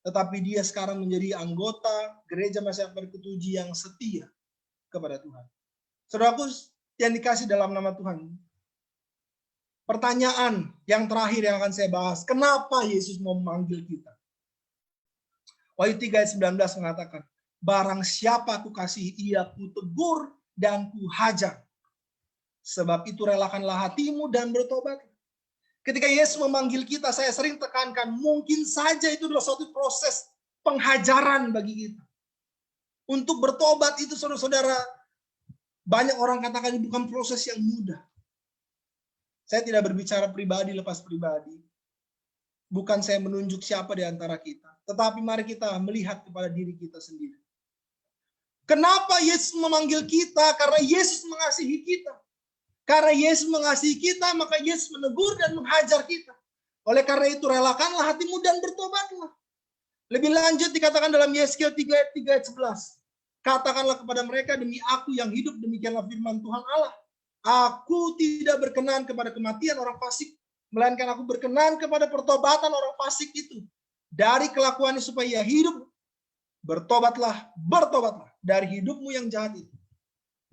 H: tetapi dia sekarang menjadi anggota gereja Masyarakat Berketujuh yang setia kepada Tuhan. Saudaraku yang dikasih dalam nama Tuhan, pertanyaan yang terakhir yang akan saya bahas, kenapa Yesus mau memanggil kita? Wahyu 3 ayat 19 mengatakan, barang siapa aku kasih, ia ku tegur dan ku hajar. Sebab itu relakanlah hatimu dan bertobat. Ketika Yesus memanggil kita, saya sering tekankan, mungkin saja itu adalah suatu proses penghajaran bagi kita. Untuk bertobat itu, saudara-saudara, banyak orang katakan ini bukan proses yang mudah. Saya tidak berbicara pribadi lepas pribadi. Bukan saya menunjuk siapa di antara kita. Tetapi mari kita melihat kepada diri kita sendiri. Kenapa Yesus memanggil kita? Karena Yesus mengasihi kita. Karena Yesus mengasihi kita, maka Yesus menegur dan menghajar kita. Oleh karena itu, relakanlah hatimu dan bertobatlah. Lebih lanjut dikatakan dalam Yesaya 3 ayat 11. Katakanlah kepada mereka, demi aku yang hidup, demikianlah firman Tuhan Allah. Aku tidak berkenan kepada kematian orang fasik, melainkan aku berkenan kepada pertobatan orang fasik itu. Dari kelakuannya supaya ia hidup. Bertobatlah, bertobatlah dari hidupmu yang jahat itu.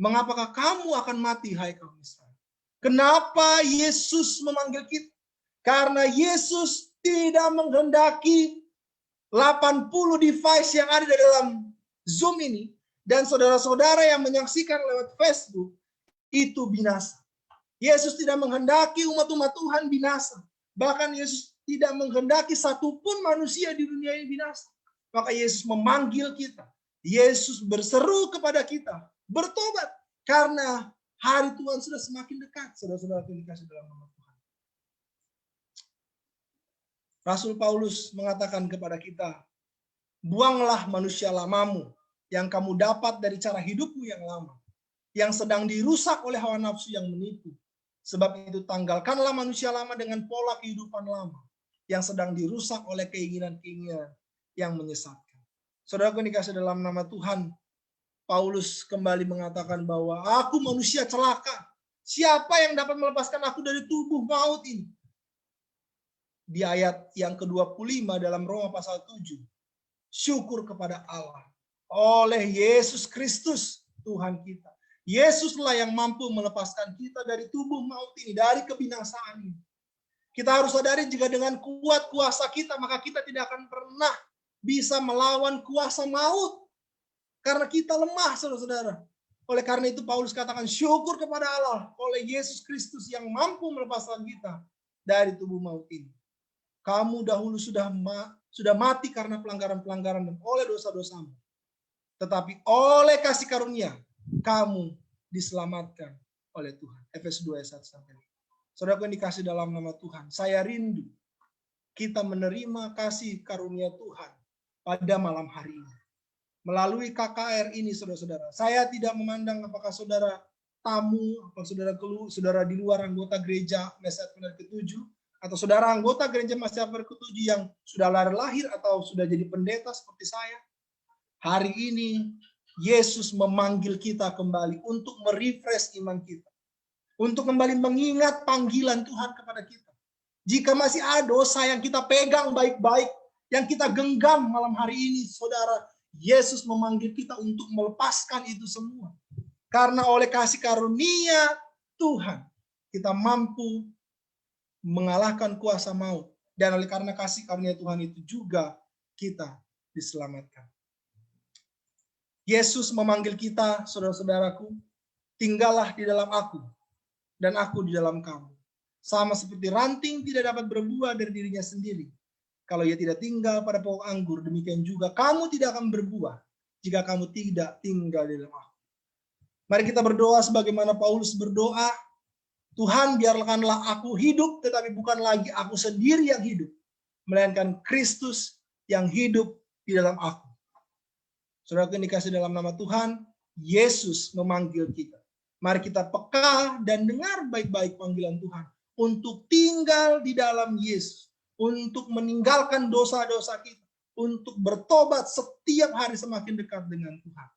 H: Mengapakah kamu akan mati, hai kaum Israel? Kenapa Yesus memanggil kita? Karena Yesus tidak menghendaki 80 device yang ada di dalam Zoom ini dan saudara-saudara yang menyaksikan lewat Facebook itu binasa. Yesus tidak menghendaki umat-umat Tuhan binasa. Bahkan Yesus tidak menghendaki satupun manusia di dunia ini binasa. Maka Yesus memanggil kita. Yesus berseru kepada kita, bertobat. Karena hari Tuhan sudah semakin dekat. Saudara-saudara yang dikasih dalam nama Tuhan. Rasul Paulus mengatakan kepada kita, buanglah manusia lamamu yang kamu dapat dari cara hidupmu yang lama, yang sedang dirusak oleh hawa nafsu yang menipu. Sebab itu tanggalkanlah manusia lama dengan pola kehidupan lama, yang sedang dirusak oleh keinginan-keinginan yang menyesatkan. Saudaraku yang dikasih dalam nama Tuhan, Paulus kembali mengatakan bahwa aku manusia celaka. Siapa yang dapat melepaskan aku dari tubuh maut ini? Di ayat yang ke-25 dalam Roma pasal 7. Syukur kepada Allah. Oleh Yesus Kristus Tuhan kita. Yesuslah yang mampu melepaskan kita dari tubuh maut ini, dari kebinasaan ini. Kita harus sadari jika dengan kuat kuasa kita, maka kita tidak akan pernah bisa melawan kuasa maut. Karena kita lemah, saudara-saudara. Oleh karena itu Paulus katakan syukur kepada Allah oleh Yesus Kristus yang mampu melepaskan kita dari tubuh maut ini. Kamu dahulu sudah mati karena pelanggaran-pelanggaran dan oleh dosa-dosamu. Tetapi oleh kasih karunia kamu diselamatkan oleh Tuhan. Efesus 2 ayat 1-5. Saudara yang dikasih dalam nama Tuhan, saya rindu kita menerima kasih karunia Tuhan pada malam hari ini. Melalui KKR ini, saudara-saudara, saya tidak memandang apakah saudara tamu, atau saudara di luar anggota gereja Mesias Penerus ke-7, atau saudara anggota gereja Mesias Penerus ke-7 yang sudah lahir atau sudah jadi pendeta seperti saya. Hari ini Yesus memanggil kita kembali untuk merefresh iman kita, untuk kembali mengingat panggilan Tuhan kepada kita. Jika masih ada dosa yang kita pegang baik-baik, yang kita genggam malam hari ini, saudara, Yesus memanggil kita untuk melepaskan itu semua. Karena oleh kasih karunia Tuhan, kita mampu mengalahkan kuasa maut. Dan oleh karena kasih karunia Tuhan itu juga kita diselamatkan. Yesus memanggil kita, saudara-saudaraku, tinggallah di dalam aku, dan aku di dalam kamu. Sama seperti ranting tidak dapat berbuah dari dirinya sendiri. Kalau ia tidak tinggal pada pokok anggur, demikian juga kamu tidak akan berbuah jika kamu tidak tinggal di dalam aku. Mari kita berdoa sebagaimana Paulus berdoa. Tuhan, biarkanlah aku hidup, tetapi bukan lagi aku sendiri yang hidup, melainkan Kristus yang hidup di dalam aku. Saudara yang dikasih dalam nama Tuhan, Yesus memanggil kita. Mari kita peka dan dengar baik-baik panggilan Tuhan untuk tinggal di dalam Yesus. Untuk meninggalkan dosa-dosa kita, untuk bertobat setiap hari semakin dekat dengan Tuhan.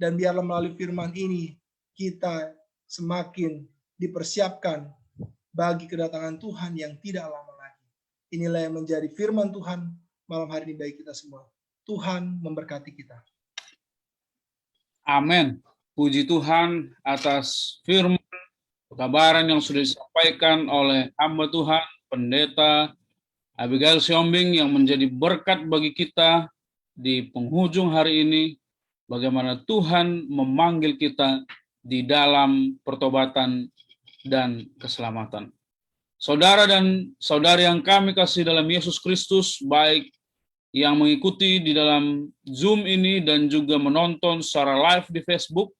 H: Dan biarlah melalui firman ini, kita semakin dipersiapkan bagi kedatangan Tuhan yang tidak lama lagi. Inilah yang menjadi firman Tuhan malam hari ini bagi kita semua. Tuhan memberkati kita.
A: Amin. Puji Tuhan atas firman, kabaran yang sudah disampaikan oleh hamba Tuhan, Pendeta Abigail Siombing yang menjadi berkat bagi kita di penghujung hari ini, bagaimana Tuhan memanggil kita di dalam pertobatan dan keselamatan. Saudara dan saudari yang kami kasih dalam Yesus Kristus, baik yang mengikuti di dalam Zoom ini dan juga menonton secara live di Facebook,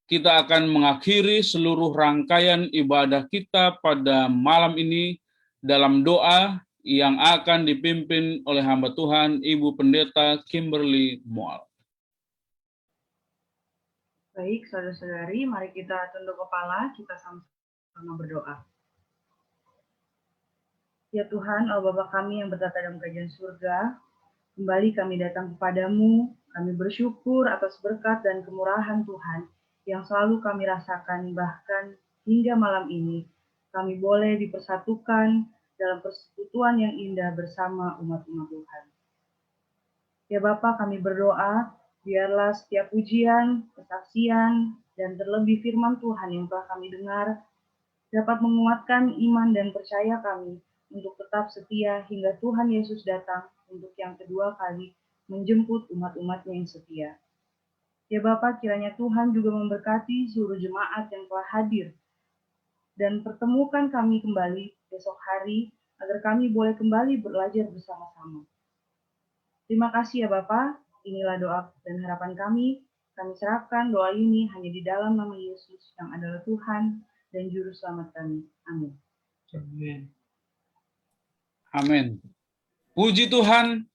A: kita akan mengakhiri seluruh rangkaian ibadah kita pada malam ini dalam doa yang akan dipimpin oleh hamba Tuhan, Ibu Pendeta Kimberly Mual.
I: Baik, saudara-saudari, mari kita tunduk kepala, kita sama-sama berdoa. Ya Tuhan, Allah Bapa kami yang bertata dalam kerajaan surga, Kembali kami datang kepadamu, kami bersyukur atas berkat dan kemurahan Tuhan yang selalu kami rasakan, bahkan hingga malam ini kami boleh dipersatukan dalam persekutuan yang indah bersama umat-umat Tuhan. Ya Bapa, kami berdoa, biarlah setiap pujian, kesaksian, dan terlebih firman Tuhan yang telah kami dengar dapat menguatkan iman dan percaya kami untuk tetap setia hingga Tuhan Yesus datang untuk yang kedua kali menjemput umat-umatnya yang setia. Ya Bapa, kiranya Tuhan juga memberkati seluruh jemaat yang telah hadir dan pertemukan kami kembali besok hari agar kami boleh kembali belajar bersama-sama. Terima kasih ya Bapa, inilah doa dan harapan kami. Kami serahkan doa ini hanya di dalam nama Yesus yang adalah Tuhan dan Juru Selamat kami. Amin.
A: Amin. Amin. Puji Tuhan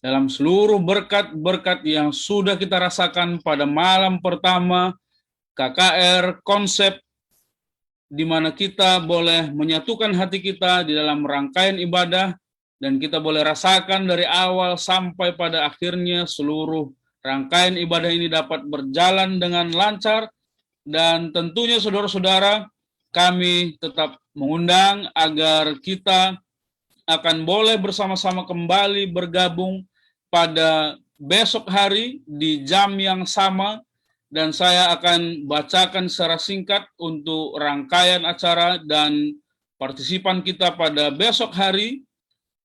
A: dalam seluruh berkat-berkat yang sudah kita rasakan pada malam pertama KKR konsep di mana kita boleh menyatukan hati kita di dalam rangkaian ibadah dan kita boleh rasakan dari awal sampai pada akhirnya seluruh rangkaian ibadah ini dapat berjalan dengan lancar. Dan tentunya saudara-saudara, kami tetap mengundang agar kita akan boleh bersama-sama kembali bergabung pada besok hari di jam yang sama, dan saya akan bacakan secara singkat untuk rangkaian acara dan partisipan kita pada besok hari.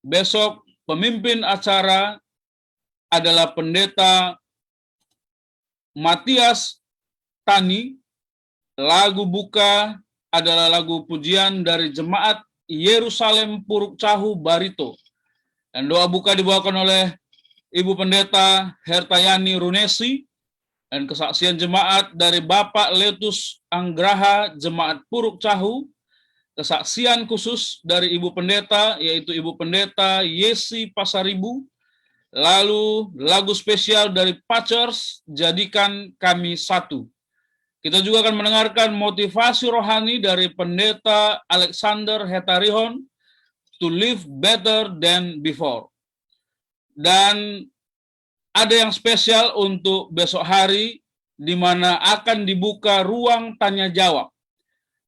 A: Besok pemimpin acara adalah Pendeta Matias Tani. Lagu buka adalah lagu pujian dari Jemaat Yerusalem Puruk Cahu Barito. Dan doa buka dibawakan oleh Ibu Pendeta Hertayani Runesi, dan kesaksian jemaat dari Bapak Letus Anggraha Jemaat Puruk Cahu, kesaksian khusus dari Ibu Pendeta, yaitu Ibu Pendeta Yesi Pasaribu, lalu lagu spesial dari Pacers, Jadikan Kami Satu. Kita juga akan mendengarkan motivasi rohani dari Pendeta Alexander Hetarihon, To Live Better Than Before. Dan ada yang spesial untuk besok hari, di mana akan dibuka ruang tanya jawab.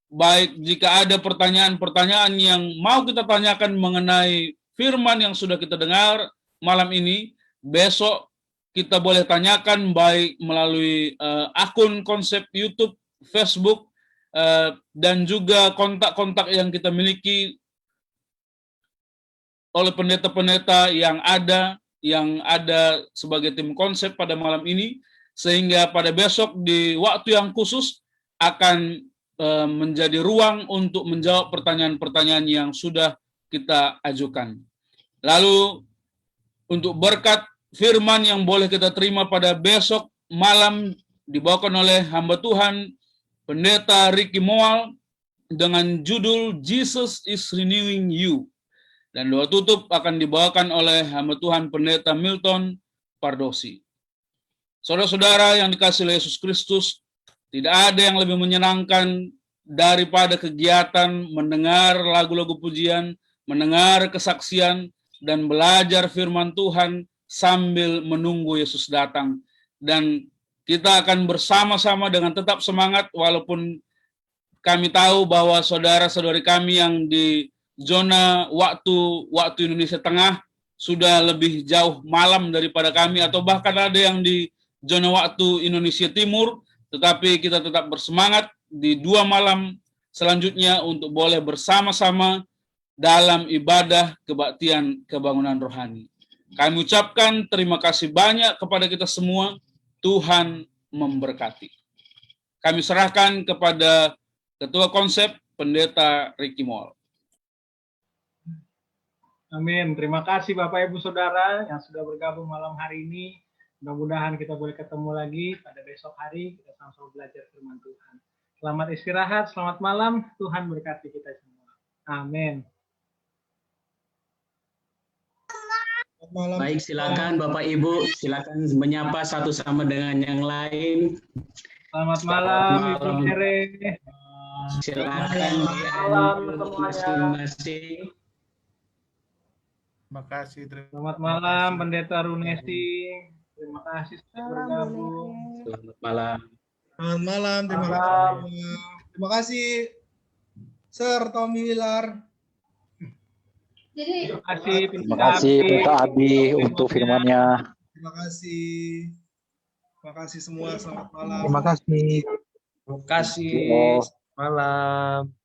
A: Baik jika ada pertanyaan-pertanyaan yang mau kita tanyakan mengenai firman yang sudah kita dengar malam ini, besok kita boleh tanyakan baik melalui akun konsep YouTube, Facebook, dan juga kontak-kontak yang kita miliki oleh pendeta-pendeta yang ada sebagai tim konsep pada malam ini, sehingga pada besok di waktu yang khusus akan menjadi ruang untuk menjawab pertanyaan-pertanyaan yang sudah kita ajukan. Lalu untuk berkat firman yang boleh kita terima pada besok malam dibawakan oleh hamba Tuhan Pendeta Ricky Moal dengan judul Jesus is Renewing You. Dan doa tutup akan dibawakan oleh hamba Tuhan Pendeta Milton Pardosi. Saudara-saudara yang dikasihi oleh Yesus Kristus, tidak ada yang lebih menyenangkan daripada kegiatan mendengar lagu-lagu pujian, mendengar kesaksian, dan belajar firman Tuhan sambil menunggu Yesus datang. Dan kita akan bersama-sama dengan tetap semangat, walaupun kami tahu bahwa saudara-saudari kami yang di zona waktu Indonesia Tengah sudah lebih jauh malam daripada kami, atau bahkan ada yang di zona waktu Indonesia Timur, tetapi kita tetap bersemangat di 2 malam selanjutnya untuk boleh bersama-sama dalam ibadah kebaktian kebangunan rohani. Kami ucapkan terima kasih banyak kepada kita semua. Tuhan memberkati. Kami serahkan kepada Ketua Konsep Pendeta Ricky Moal.
J: Amin. Terima kasih Bapak Ibu Saudara yang sudah bergabung malam hari ini. Mudah-mudahan kita boleh ketemu lagi pada besok hari, kita sama-sama belajar firman Tuhan. Selamat istirahat, selamat malam. Tuhan berkati kita semua. Amin.
G: Baik, silakan Bapak Ibu, silakan menyapa satu sama dengan yang lain.
J: Selamat malam, Ibu Tere.
G: Silakan
J: malam semuanya.
G: masing-masing.
H: Terima kasih.
J: Selamat malam Pendeta Runesi. Terima kasih sudah bergabung.
G: Selamat malam.
H: Selamat malam. Terima kasih. Terima kasih Sir Tommy Wilar.
J: Terima kasih
K: Terima kasih Pendeta Abi untuk firman-Nya.
H: Terima kasih. Terima kasih semua. Selamat malam.
L: Terima kasih.
K: Terima kasih.
L: Malam.